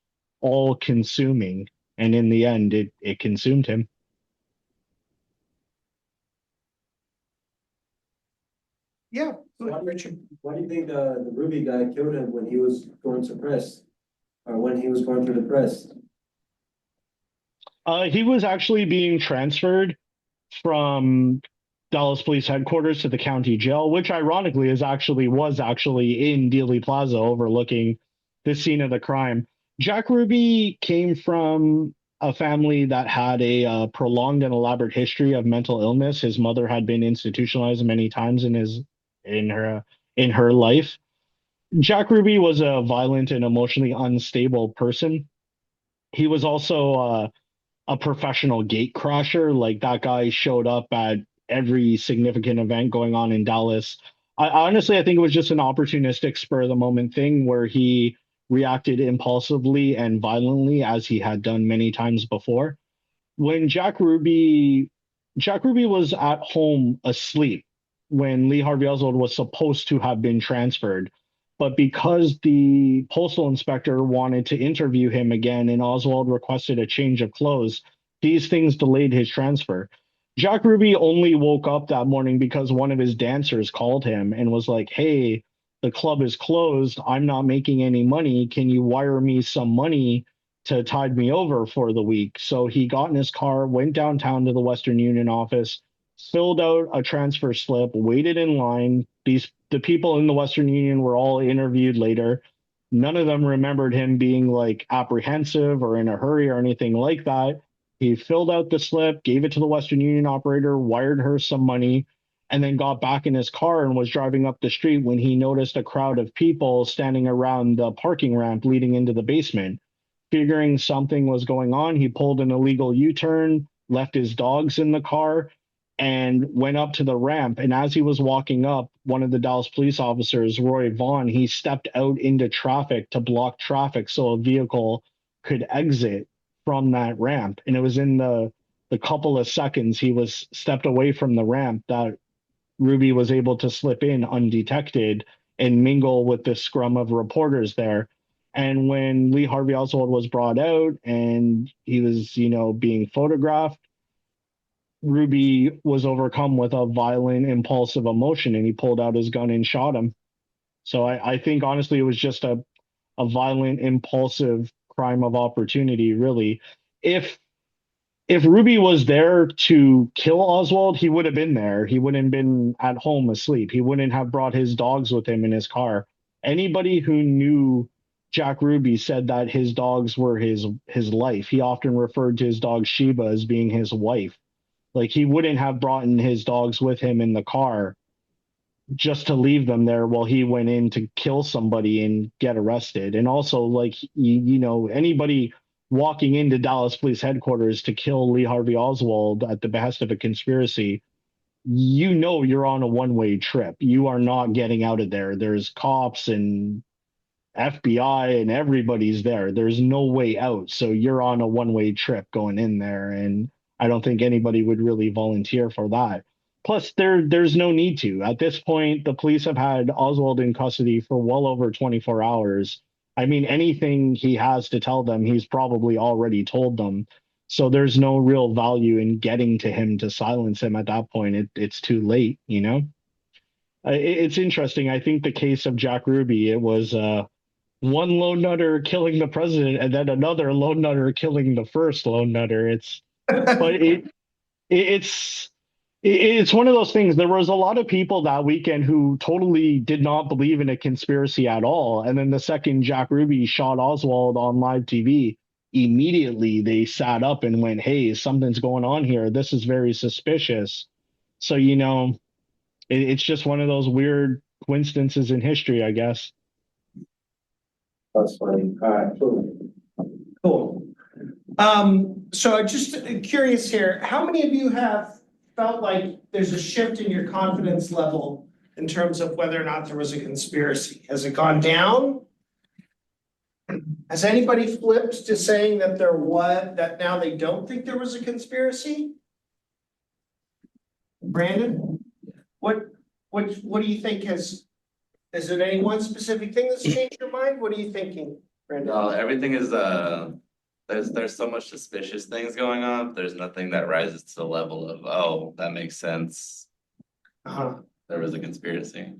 all consuming. And in the end, it consumed him. Yeah, Why do Richard. you, why do you think the Ruby guy killed him when he was going to press? Or when he was going to the press? He was actually being transferred from Dallas Police Headquarters to the county jail, which ironically was actually in Dealey Plaza overlooking the scene of the crime. Jack Ruby came from a family that had a prolonged and elaborate history of mental illness. His mother had been institutionalized many times in her life. Jack Ruby was a violent and emotionally unstable person. He was also a professional gate crasher. Like that guy showed up at every significant event going on in Dallas. I think it was just an opportunistic spur of the moment thing where he reacted impulsively and violently as he had done many times before. When Jack Ruby was at home asleep when Lee Harvey Oswald was supposed to have been transferred. But because the postal inspector wanted to interview him again and Oswald requested a change of clothes, these things delayed his transfer. Jack Ruby only woke up that morning because one of his dancers called him and was like, "Hey, the club is closed. I'm not making any money. Can you wire me some money to tide me over for the week?" So he got in his car, went downtown to the Western Union office, filled out a transfer slip, waited in line. The people in the Western Union were all interviewed later. None of them remembered him being like apprehensive or in a hurry or anything like that. He filled out the slip, gave it to the Western Union operator, wired her some money, and then got back in his car and was driving up the street when he noticed a crowd of people standing around the parking ramp leading into the basement. Figuring something was going on, he pulled an illegal U-turn, left his dogs in the car, and went up to the ramp. And as he was walking up, one of the Dallas police officers, Roy Vaughn, he stepped out into traffic to block traffic so a vehicle could exit from that ramp. And it was in the couple of seconds he was stepped away from the ramp that Ruby was able to slip in undetected and mingle with the scrum of reporters there. And when Lee Harvey Oswald was brought out and he was, being photographed, Ruby was overcome with a violent, impulsive emotion and he pulled out his gun and shot him. So I think honestly it was just a violent, impulsive crime of opportunity, really. If if Ruby was there to kill Oswald, he would have been there. He wouldn't have been at home asleep. He wouldn't have brought his dogs with him in his car. Anybody who knew Jack Ruby said that his dogs were his life. He often referred to his dog Sheba as being his wife. Like he wouldn't have brought in his dogs with him in the car just to leave them there while he went in to kill somebody and get arrested. And also, like, anybody walking into Dallas Police Headquarters to kill Lee Harvey Oswald at the behest of a conspiracy, you're on a one-way trip. You are not getting out of there. There's cops and FBI and everybody's there. There's no way out. So you're on a one-way trip going in there. And I don't think anybody would really volunteer for that. Plus, there's no need to. At this point, the police have had Oswald in custody for well over 24 hours. I mean, anything he has to tell them, he's probably already told them. So there's no real value in getting to him to silence him at that point. It's too late, It's interesting. I think the case of Jack Ruby, it was one lone nutter killing the president and then another lone nutter killing the first lone nutter. It's it's one of those things. There was a lot of people that weekend who totally did not believe in a conspiracy at all. And then the second Jack Ruby shot Oswald on live TV, immediately they sat up and went, "Hey, something's going on here. This is very suspicious." So, it's just one of those weird coincidences in history, I guess. That's funny. All right, cool. Cool. So just curious here, how many of you have felt like there's a shift in your confidence level in terms of whether or not there was a conspiracy? Has it gone down? Has anybody flipped to saying that that now they don't think there was a conspiracy? Brandon, what do you think is it any one specific thing that's changed your mind? What are you thinking, Brandon? No, everything is there's so much suspicious things going on. There's nothing that rises to the level of, oh, that makes sense. Uh-huh. there was a conspiracy.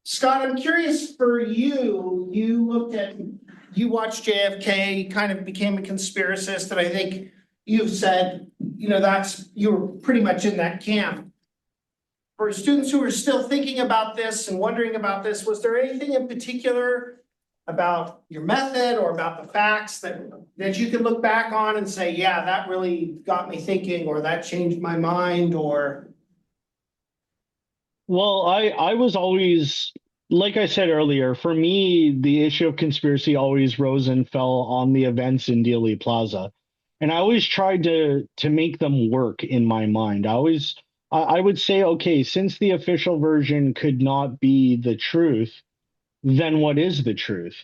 Scott, I'm curious for you, you watched JFK, kind of became a conspiracist, and I think you've said, you were pretty much in that camp. For students who are still thinking about this and wondering about this, was there anything in particular about your method or about the facts that you could look back on and say, yeah, that really got me thinking, or that changed my mind, or? Well, I was always, like I said earlier, for me, the issue of conspiracy always rose and fell on the events in Dealey Plaza. And I always tried to make them work in my mind. I would say, okay, since the official version could not be the truth, then what is the truth?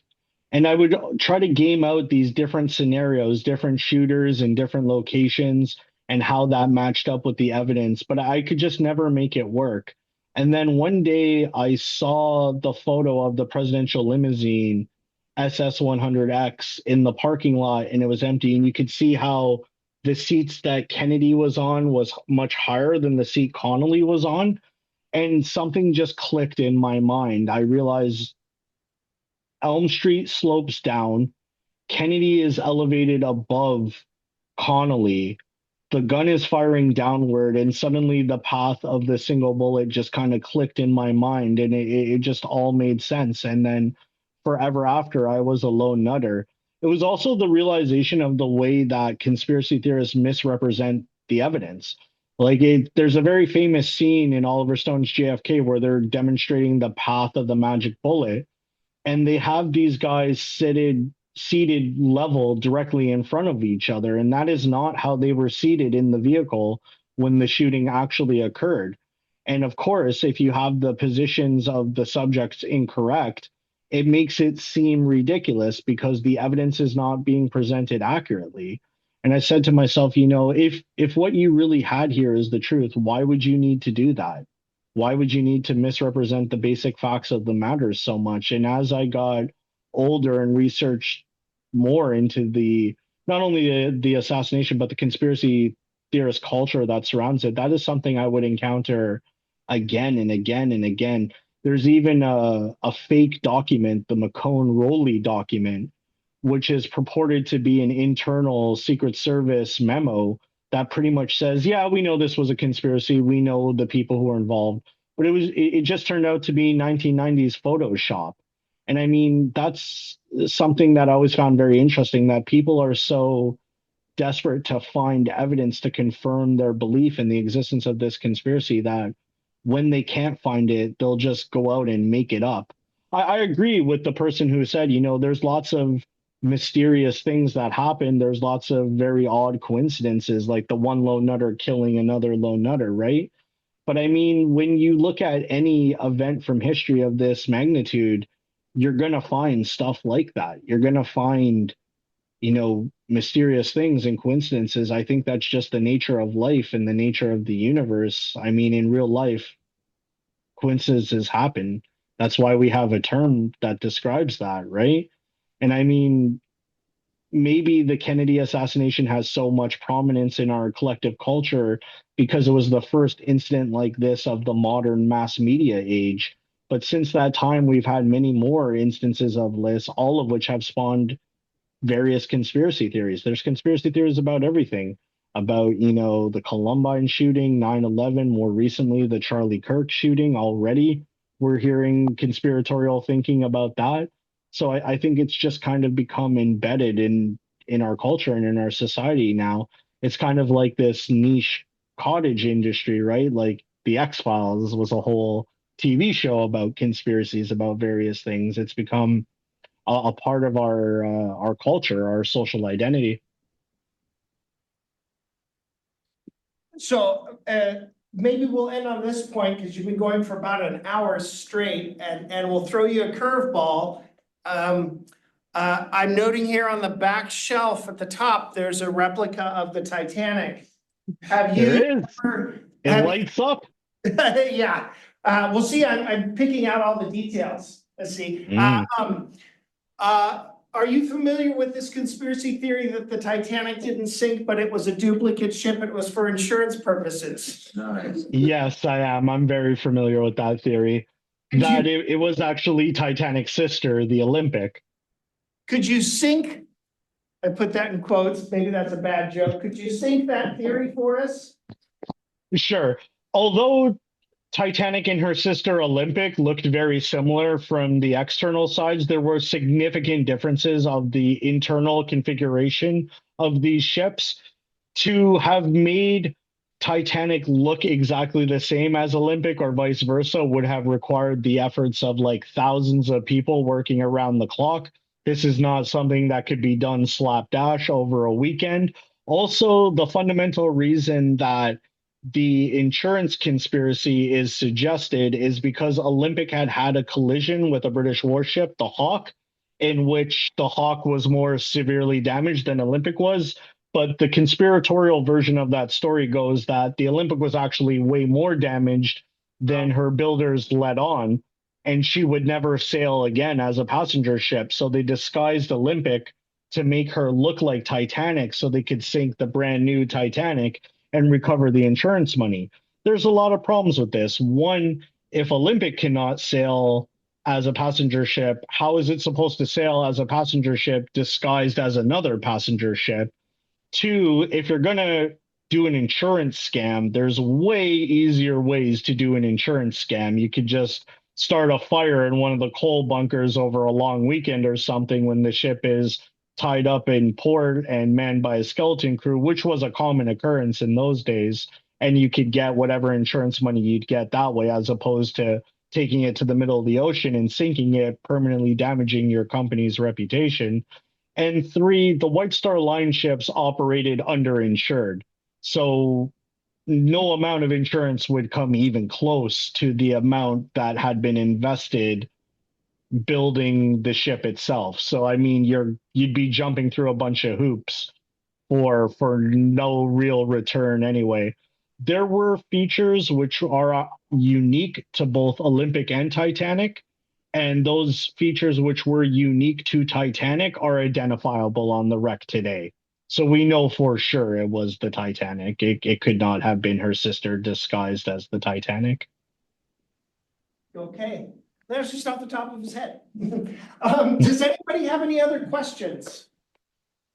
And I would try to game out these different scenarios, different shooters in different locations, and how that matched up with the evidence, but I could just never make it work. And then one day I saw the photo of the presidential limousine SS 100X in the parking lot, and it was empty. And you could see how the seats that Kennedy was on was much higher than the seat Connolly was on. And something just clicked in my mind. I realized Elm Street slopes down. Kennedy is elevated above Connolly. The gun is firing downward, and suddenly the path of the single bullet just kind of clicked in my mind, and it just all made sense. And then forever after, I was a lone nutter. It was also the realization of the way that conspiracy theorists misrepresent the evidence. There's a very famous scene in Oliver Stone's JFK where they're demonstrating the path of the magic bullet, and they have these guys seated level directly in front of each other, and that is not how they were seated in the vehicle when the shooting actually occurred. And of course, if you have the positions of the subjects incorrect, it makes it seem ridiculous because the evidence is not being presented accurately. And I said to myself, if what you really had here is the truth, why would you need to do that? Why would you need to misrepresent the basic facts of the matter so much? And as I got older and researched more into the not only the assassination but the conspiracy theorist culture that surrounds it, that is something I would encounter again and again and again. There's even a fake document, the McCone-Rowley document, which is purported to be an internal Secret Service memo that pretty much says, yeah, we know this was a conspiracy. We know the people who were involved. But it just turned out to be 1990s Photoshop. And I mean, that's something that I always found very interesting, that people are so desperate to find evidence to confirm their belief in the existence of this conspiracy that when they can't find it, they'll just go out and make it up. I agree with the person who said, there's lots of mysterious things that happen. There's lots of very odd coincidences, like the one lone nutter killing another lone nutter, right? But I mean, when you look at any event from history of this magnitude, you're going to find stuff like that. You're going to find, mysterious things and coincidences. I think that's just the nature of life and the nature of the universe. I mean, in real life, coincidences happen. That's why we have a term that describes that, right? And I mean, maybe the Kennedy assassination has so much prominence in our collective culture because it was the first incident like this of the modern mass media age. But since that time, we've had many more instances of this, all of which have spawned various conspiracy theories. There's conspiracy theories about everything, about, the Columbine shooting, 9/11, more recently, the Charlie Kirk shooting. Already we're hearing conspiratorial thinking about that. So I think it's just kind of become embedded in our culture and in our society now. It's kind of like this niche cottage industry, right? Like the X-Files was a whole TV show about conspiracies about various things. It's become a part of our culture, our social identity. So maybe we'll end on this point because you've been going for about an hour straight, and we'll throw you a curveball. I'm noting here on the back shelf at the top, there's a replica of the Titanic. Have you? There is. It lights up. Yeah. We'll see. I'm picking out all the details. Let's see. All are you familiar with this conspiracy theory that the Titanic didn't sink, but it was a duplicate ship? It was for insurance purposes. Nice. Yes, I am. I'm very familiar with that theory. Could That you, it was actually Titanic's sister, the Olympic. could you sink? I put that in quotes. Maybe that's a bad joke. Could you sink that theory for us? Sure. Although Titanic and her sister Olympic looked very similar from the external sides, there were significant differences of the internal configuration of these ships. To have made Titanic look exactly the same as Olympic or vice versa would have required the efforts of like thousands of people working around the clock. This is not something that could be done slapdash over a weekend. Also, the fundamental reason that the insurance conspiracy is suggested is because Olympic had had a collision with a British warship, the Hawk, in which the Hawk was more severely damaged than Olympic was. But the conspiratorial version of that story goes that the Olympic was actually way more damaged than her builders let on, and she would never sail again as a passenger ship. So they disguised Olympic to make her look like Titanic so they could sink the brand new Titanic and recover the insurance money. There's a lot of problems with this. One, if Olympic cannot sail as a passenger ship, how is it supposed to sail as a passenger ship disguised as another passenger ship? Two, if you're going to do an insurance scam, there's way easier ways to do an insurance scam. You could just start a fire in one of the coal bunkers over a long weekend or something when the ship is tied up in port and manned by a skeleton crew, which was a common occurrence in those days. And you could get whatever insurance money you'd get that way, as opposed to taking it to the middle of the ocean and sinking it, permanently damaging your company's reputation. And three, the White Star Line ships operated underinsured. So no amount of insurance would come even close to the amount that had been invested building the ship itself. So I mean, you'd be jumping through a bunch of hoops for no real return anyway. There were features which are unique to both Olympic and Titanic, and those features which were unique to Titanic are identifiable on the wreck today. So we know for sure it was the Titanic. It could not have been her sister disguised as the Titanic. Okay, that's just off the top of his head. Does anybody have any other questions?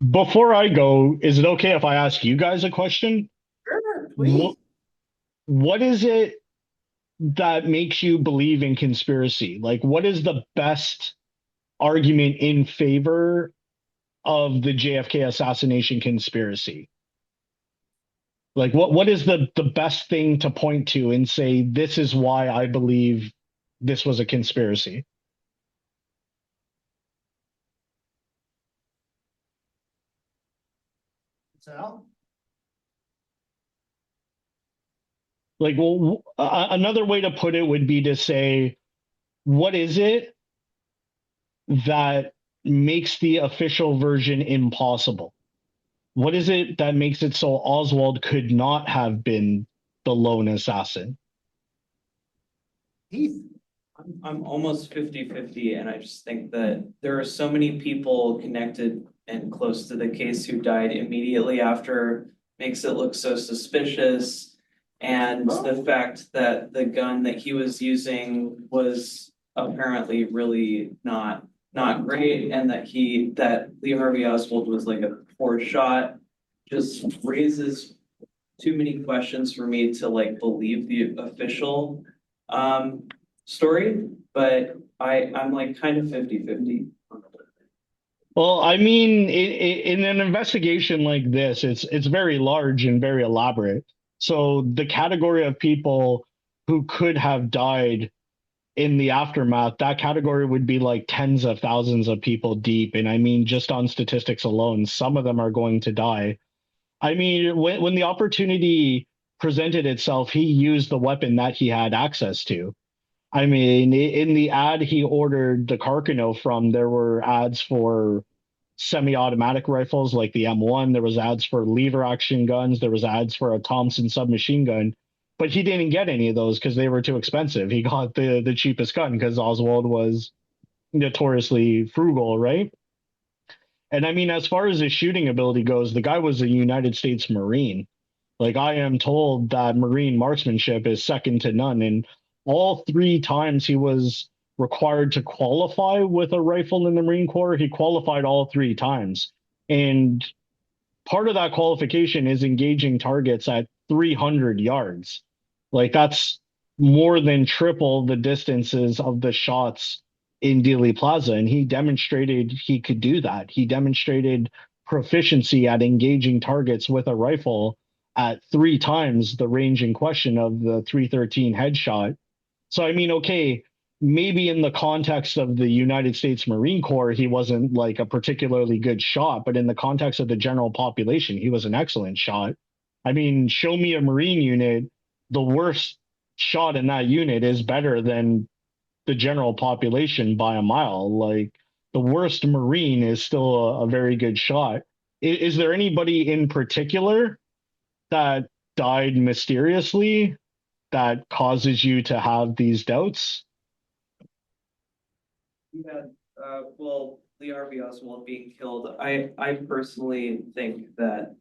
Before I go, is it okay if I ask you guys a question? Sure, please. What is it that makes you believe in conspiracy? Like, what is the best argument in favor of the JFK assassination conspiracy? Like, what is the best thing to point to and say, this is why I believe this was a conspiracy? Sal? Like, well, another way to put it would be to say, what is it that makes the official version impossible? What is it that makes it so Oswald could not have been the lone assassin? Heath? I'm almost 50-50, and I just think that there are so many people connected and close to the case who died immediately after makes it look so suspicious. And the fact that the gun that he was using was apparently really not great, and that Lee Harvey Oswald was like a poor shot, just raises too many questions for me to like believe the official story, but I'm like kind of 50-50. Well, I mean, in an investigation like this, it's very large and very elaborate. So the category of people who could have died in the aftermath, that category would be like tens of thousands of people deep. And I mean, just on statistics alone, some of them are going to die. I mean, when the opportunity presented itself, he used the weapon that he had access to. I mean, in the ad he ordered the Carcano from, there were ads for semi-automatic rifles like the M1. There was ads for lever action guns. There was ads for a Thompson submachine gun, but he didn't get any of those because they were too expensive. He got the cheapest gun because Oswald was notoriously frugal, right? And I mean, as far as his shooting ability goes, the guy was a United States Marine. Like I am told that Marine marksmanship is second to none. And all three times he was required to qualify with a rifle in the Marine Corps, he qualified all three times. And part of that qualification is engaging targets at 300 yards. Like that's more than triple the distances of the shots in Dealey Plaza. And he demonstrated he could do that. He demonstrated proficiency at engaging targets with a rifle at three times the range in question of the 313 headshot. So, I mean, okay, maybe in the context of the United States Marine Corps, he wasn't like a particularly good shot, but in the context of the general population, he was an excellent shot. I mean, show me a Marine unit, the worst shot in that unit is better than the general population by a mile. Like the worst Marine is still a very good shot. Is there anybody in particular that died mysteriously that causes you to have these doubts? We had, well, Lee Harvey Oswald being killed, I personally think that,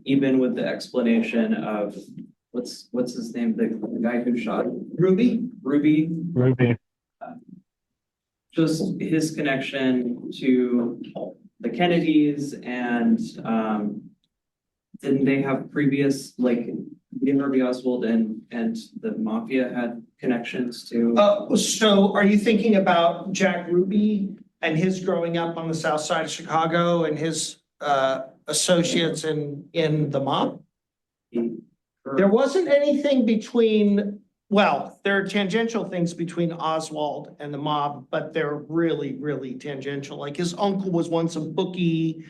even with the explanation of, what's his name, the guy who shot Ruby, Ruby. just his connection to the Kennedys and, didn't they have previous, like, Lee Harvey Oswald and the mafia had connections to? So are you thinking about Jack Ruby and his growing up on the south side of Chicago and his associates in the mob? There wasn't anything between, well, there are tangential things between Oswald and the mob, but they're really, really tangential. Like his uncle was once a bookie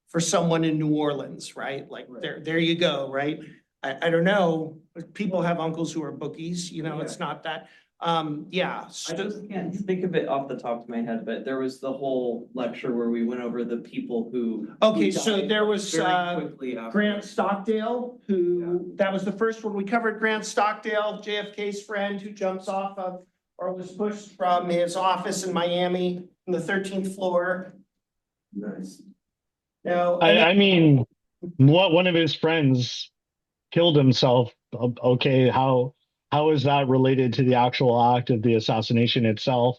for someone in New Orleans, right? Like there you go, right? I don't know, people have uncles who are bookies, you know, it's not that, yeah. I just can't think of it off the top of my head, but there was the whole lecture where we went over the people who. Okay, who so died there was, very quickly after. Grant Stockdale, who, that was the first one we covered, Grant Stockdale, JFK's friend who jumps off of, or was pushed from his office in Miami on the 13th floor. Nice. Now, I mean, what one of his friends killed himself. Okay, how is that related to the actual act of the assassination itself?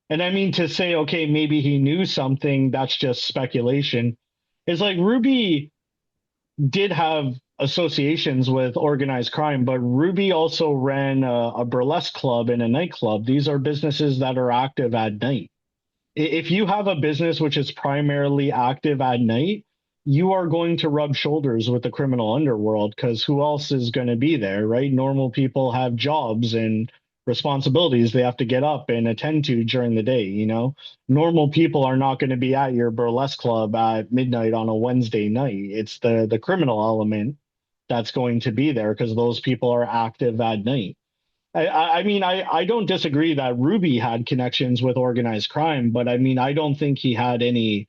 And I mean to say, okay, maybe he knew something, that's just speculation. It's like Ruby did have associations with organized crime, but Ruby also ran a burlesque club and a nightclub. These are businesses that are active at night. If you have a business which is primarily active at night, you are going to rub shoulders with the criminal underworld because who else is going to be there, right? Normal people have jobs and responsibilities they have to get up and attend to during the day, you know? Normal people are not going to be at your burlesque club at midnight on a Wednesday night. It's the criminal element that's going to be there because those people are active at night. I mean, I don't disagree that Ruby had connections with organized crime, but I mean, I don't think he had any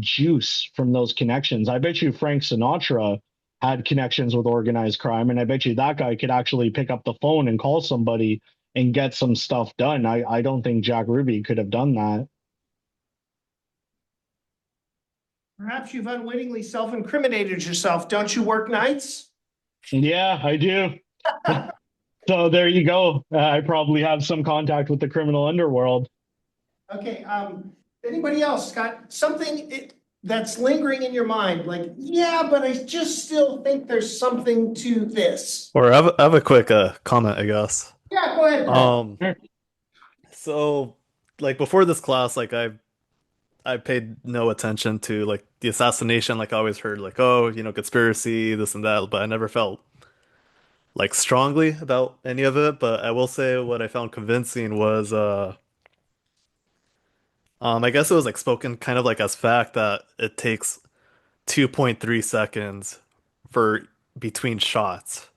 juice from those connections. I bet you Frank Sinatra had connections with organized crime, and I bet you that guy could actually pick up the phone and call somebody and get some stuff done. I don't think Jack Ruby could have done that. perhaps you've unwittingly self-incriminated yourself. Don't you work nights? Yeah, I do. So there you go. I probably have some contact with the criminal underworld. Okay, anybody else got something that's lingering in your mind? Like, yeah, but I just still think there's something to this. Or I have a quick comment, I guess. Yeah, go ahead, Paul. So like before this class, like I paid no attention to like the assassination. Like I always heard like, oh, you know, conspiracy, this and that, but I never felt like strongly about any of it. But I will say what I found convincing was I guess it was like spoken kind of like as fact that it takes 2.3 seconds for between shots.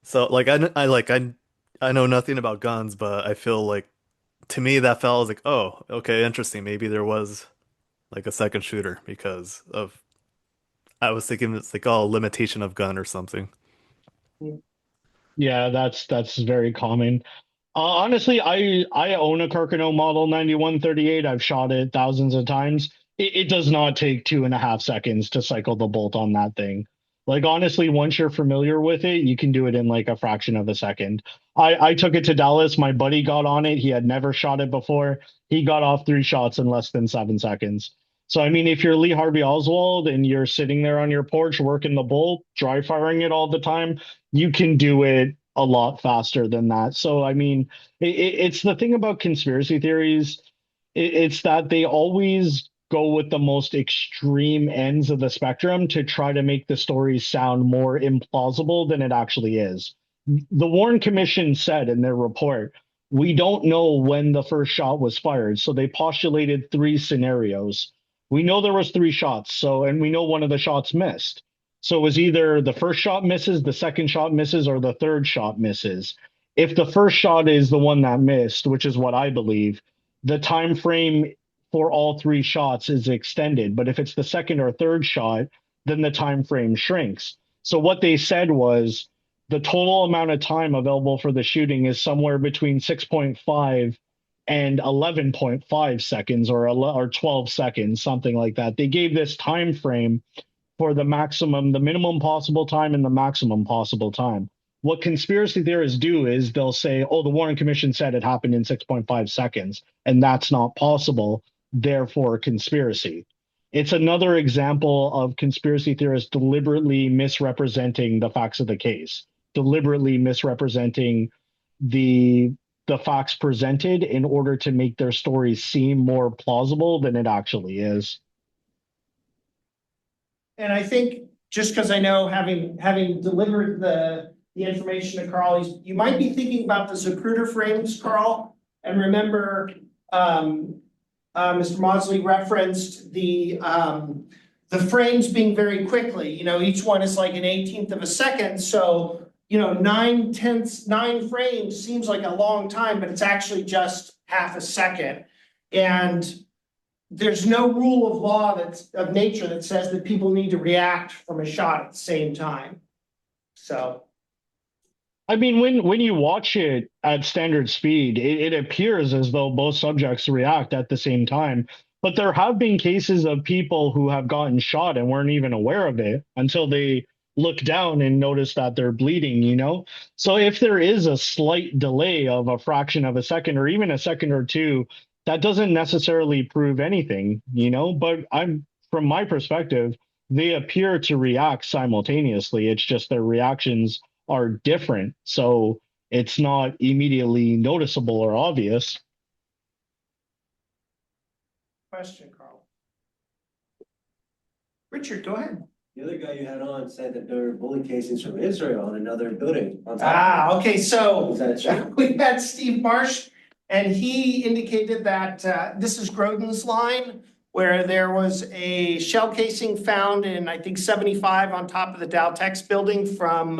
So like I know nothing about guns, but I feel like to me that felt like, oh, okay, interesting. Maybe there was like a second shooter because of I was thinking it's like oh limitation of gun or something. Yeah, that's very common. Honestly, I own a Carcano Model 9138. I've shot it thousands of times. It does not take 2.5 seconds to cycle the bolt on that thing. Like honestly, once you're familiar with it, you can do it in like a fraction of a second. I took it to Dallas. My buddy got on it. He had never shot it before. He got off 3 shots in less than 7 seconds. So I mean, if you're Lee Harvey Oswald and you're sitting there on your porch working the bolt, dry firing it all the time, you can do it a lot faster than that. So I mean, it's the thing about conspiracy theories. It's that they always go with the most extreme ends of the spectrum to try to make the story sound more implausible than it actually is. The Warren Commission said in their report, we don't know when the first shot was fired. So they postulated three scenarios. We know there was 3 shots. So, and we know one of the shots missed. So it was either the first shot misses, the second shot misses, or the third shot misses. If the first shot is the one that missed, which is what I believe, the time frame for all 3 shots is extended. But if it's the second or third shot, then the time frame shrinks. So what they said was the total amount of time available for the shooting is somewhere between 6.5 and 11.5 seconds or 12 seconds, something like that. They gave this time frame for the maximum, the minimum possible time and the maximum possible time. What conspiracy theorists do is they'll say, oh, the Warren Commission said it happened in 6.5 seconds, and that's not possible, therefore conspiracy. It's another example of conspiracy theorists deliberately misrepresenting the facts of the case, deliberately misrepresenting the the facts presented in order to make their stories seem more plausible than it actually is. And I think just because I know having delivered the information to Carl, you might be thinking about the Zapruder frames, Carl. And remember, Mr. Maudsley referenced the frames being very quickly. You know, each one is like an 1/18 of a second. So, you know, 9 frames seems like a long time, but it's actually just half a second. And there's no rule of law that's of nature that says that people need to react from a shot at the same time. So I mean, when you watch it at standard speed, it appears as though both subjects react at the same time. But there have been cases of people who have gotten shot and weren't even aware of it until they look down and notice that they're bleeding, you know? So if there is a slight delay of a fraction of a second or even a second or two, that doesn't necessarily prove anything, you know? But from my perspective, they appear to react simultaneously. It's just their reactions are different. So it's not immediately noticeable or obvious. question, Carl. Richard, go ahead. The other guy you had on said that there were bullet casings from Israel in another building on top. Okay, so Is that true? we had Steve Marsh, and he indicated that this is Grodin's line, where there was a shell casing found in, I think, 75 on top of the Daltex building from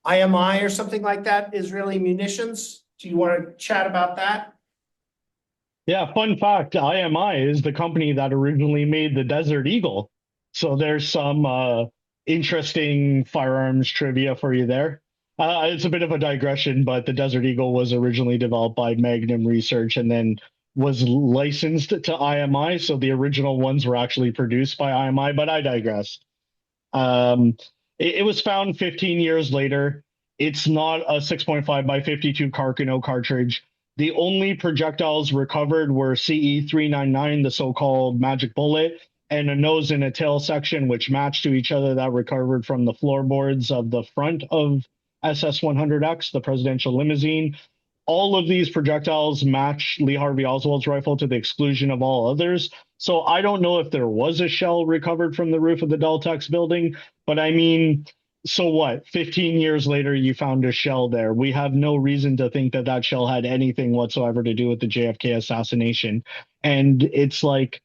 IMI or something like that, Israeli munitions. Do you want to chat about that? Yeah, fun fact, IMI is the company that originally made the Desert Eagle. So there's some interesting firearms trivia for you there. It's a bit of a digression, but the Desert Eagle was originally developed by Magnum Research and then was licensed to IMI. So the original ones were actually produced by IMI, but I digress. It was found 15 years later. It's not a 6.5 by 52 Carcano cartridge. The only projectiles recovered were CE 399, the so-called magic bullet, and a nose and a tail section, which matched to each other that recovered from the floorboards of the front of SS 100X, the presidential limousine. All of these projectiles match Lee Harvey Oswald's rifle to the exclusion of all others. So I don't know if there was a shell recovered from the roof of the Deltex building, but I mean, so what? 15 years later, you found a shell there. We have no reason to think that that shell had anything whatsoever to do with the JFK assassination. And it's like,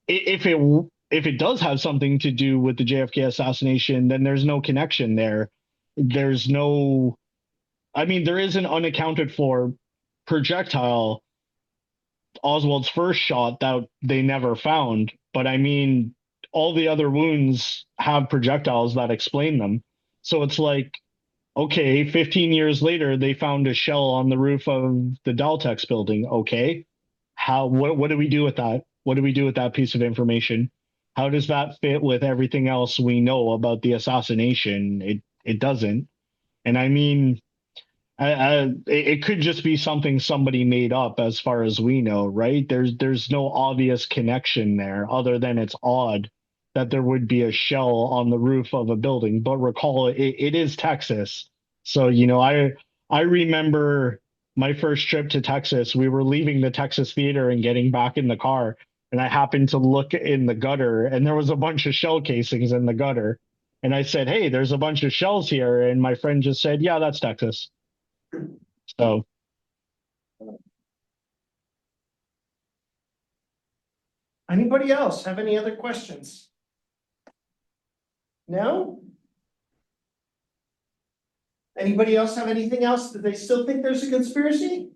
if it does have something to do with the JFK assassination, then there's no connection there. There's no, I mean, there is an unaccounted for projectile, Oswald's first shot, that they never found. But I mean, all the other wounds have projectiles that explain them. So it's like, Okay, 15 years later, they found a shell on the roof of the Daltex building. Okay, what do we do with that? What do we do with that piece of information? How does that fit with everything else we know about the assassination? It doesn't. And I mean, it could just be something somebody made up as far as we know, right? There's no obvious connection there other than it's odd that there would be a shell on the roof of a building. But recall it is Texas. So, I remember my first trip to Texas. We were leaving the Texas theater and getting back in the car, and I happened to look in the gutter and there was a bunch of shell casings in the gutter. And I said, "Hey, there's a bunch of shells here." And my friend just said, "Yeah, that's Texas." So Anybody else have any other questions? No? Anybody else have anything else? Do they still think there's a conspiracy?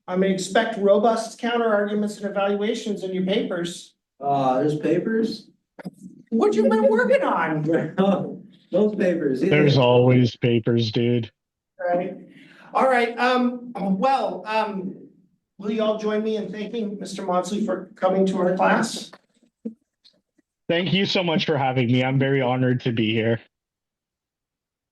I'm gonna expect robust counter arguments and evaluations in your papers. There's papers? What you been working on? Those papers. there's always papers, dude. Right. All right, will you all join me in thanking Mr. Maudsley for coming to our class? Thank you so much for having me. I'm very honored to be here.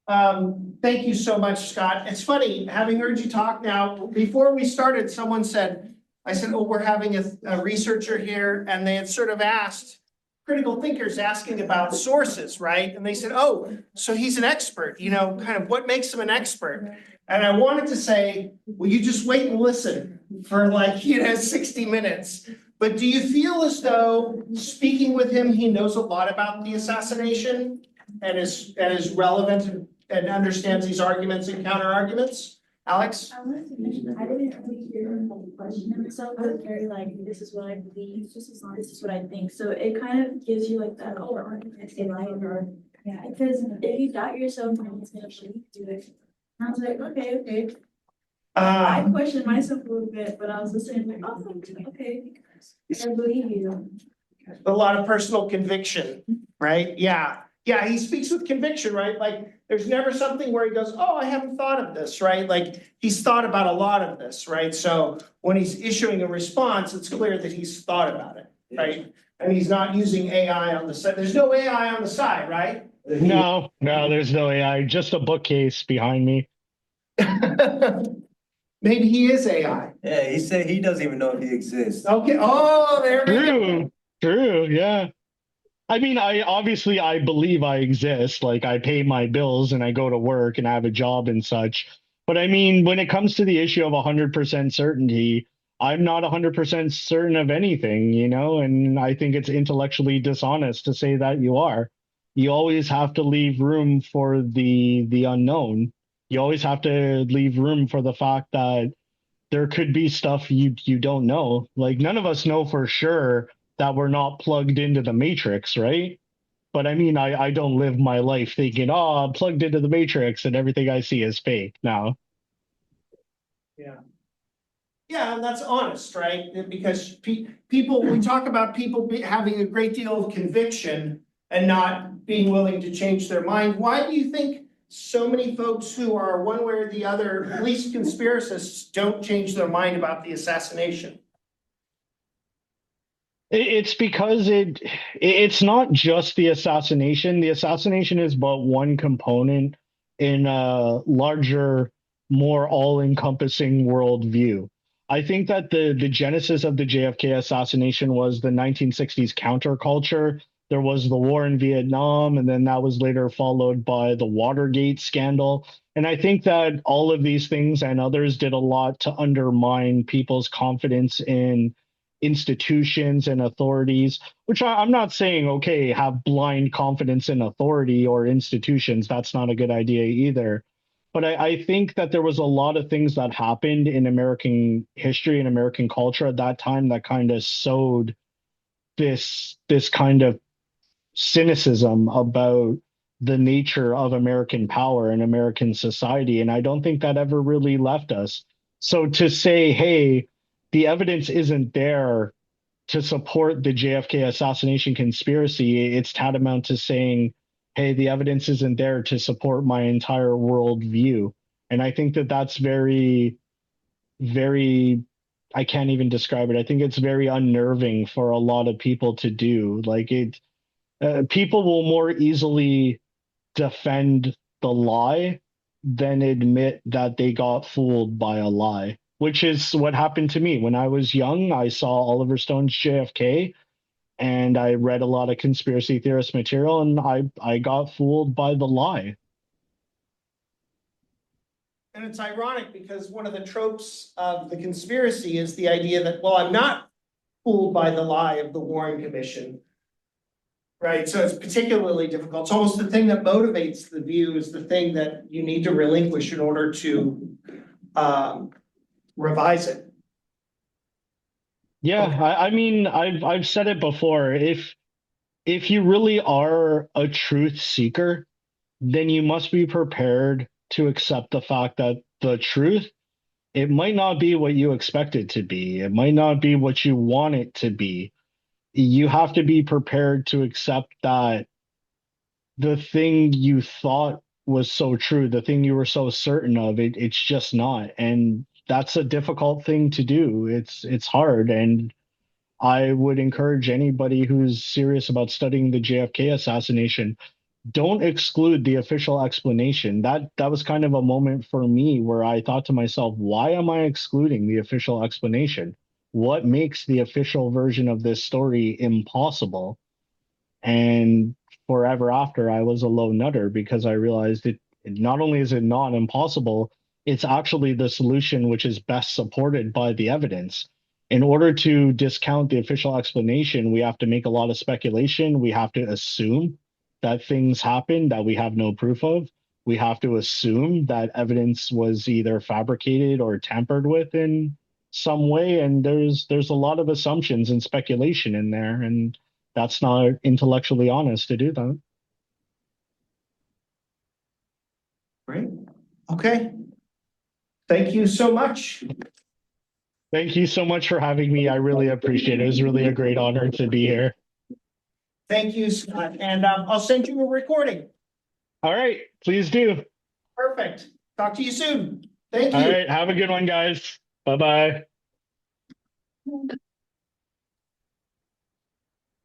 Thank you so much, Scott. It's funny, having heard you talk now, before we started, someone said, I said, oh, we're having a researcher here, and they had sort of asked, critical thinkers asking about sources, right? And they said, oh, so he's an expert, kind of what makes him an expert? And I wanted to say, well, you just wait and listen for 60 minutes. But do you feel as though speaking with him, he knows a lot about the assassination and is relevant and understands these arguments and counter arguments? Alex? I wanted to mention, I didn't really hear him question himself, I was very this is what I believe, this is what I think, so it kind of gives you that, oh, argument in life, or, yeah, because if you doubt yourself, then it's gonna lead to it. And I was like, okay. I questioned myself a little bit, but I was listening, oh, okay, I believe you. A lot of personal conviction, right? Yeah, he speaks with conviction, right? There's never something where he goes, oh, I haven't thought of this, right? He's thought about a lot of this, right? So when he's issuing a response, it's clear that he's thought about it, right? And he's not using AI on the side. There's no AI on the side, right? No, there's no AI, just a bookcase behind me. Maybe he is AI. Yeah, he said he doesn't even know if he exists. Okay, oh, there we go. True, yeah. I mean, I believe I exist. I pay my bills and I go to work and I have a job and such. But I mean, when it comes to the issue of 100% certainty, I'm not 100% certain of anything, and I think it's intellectually dishonest to say that you are. You always have to leave room for the unknown. You always have to leave room for the fact that there could be stuff you don't know. None of us know for sure that we're not plugged into the matrix, right? But I mean, I don't live my life thinking, oh, I'm plugged into the matrix and everything I see is fake now. Yeah, and that's honest, right? Because people, we talk about people having a great deal of conviction and not being willing to change their mind. Why do you think so many folks who are one way or the other, at least conspiracists, don't change their mind about the assassination? It's because it's not just the assassination. The assassination is but one component in a larger, more all-encompassing worldview. I think that the genesis of the JFK assassination was the 1960s counterculture. There was the war in Vietnam, and then that was later followed by the Watergate scandal. And I think that all of these things and others did a lot to undermine people's confidence in institutions and authorities, which I'm not saying, okay, have blind confidence in authority or institutions. That's not a good idea either. But I think that there was a lot of things that happened in American history and American culture at that time that kind of sowed this kind of cynicism about the nature of American power and American society. And I don't think that ever really left us. So to say, hey, the evidence isn't there to support the JFK assassination conspiracy, it's tantamount to saying, hey, the evidence isn't there to support my entire worldview. And I think that that's very, very, I can't even describe it. I think it's very unnerving for a lot of people to do. Like people will more easily defend the lie than admit that they got fooled by a lie, which is what happened to me when I was young. I saw Oliver Stone's JFK and I read a lot of conspiracy theorist material, and I got fooled by the lie. And it's ironic because one of the tropes of the conspiracy is the idea that, well, I'm not fooled by the lie of the Warren Commission. Right, so it's particularly difficult. It's almost the thing that motivates the view is the thing that you need to relinquish in order to revise it. Yeah, I mean, I've said it before. If you really are a truth seeker, then you must be prepared to accept the fact that the truth, it might not be what you expect it to be. It might not be what you want it to be. You have to be prepared to accept that the thing you thought was so true, the thing you were so certain of, it's just not. And that's a difficult thing to do. It's hard. And I would encourage anybody who's serious about studying the JFK assassination, don't exclude the official explanation. That was kind of a moment for me where I thought to myself, why am I excluding the official explanation? What makes the official version of this story impossible? And forever after, I was a low nutter because I realized not only is it not impossible, it's actually the solution which is best supported by the evidence. In order to discount the official explanation, we have to make a lot of speculation. We have to assume that things happened that we have no proof of. We have to assume that evidence was either fabricated or tampered with in some way. And there's a lot of assumptions and speculation in there. And that's not intellectually honest to do that. Great. Okay. Thank you so much. Thank you so much for having me. I really appreciate it. It was really a great honor to be here. Thank you, Scott. And I'll send you a recording. All right, please do. Perfect. Talk to you soon. Thank All you. right, have a good one, guys. Bye bye.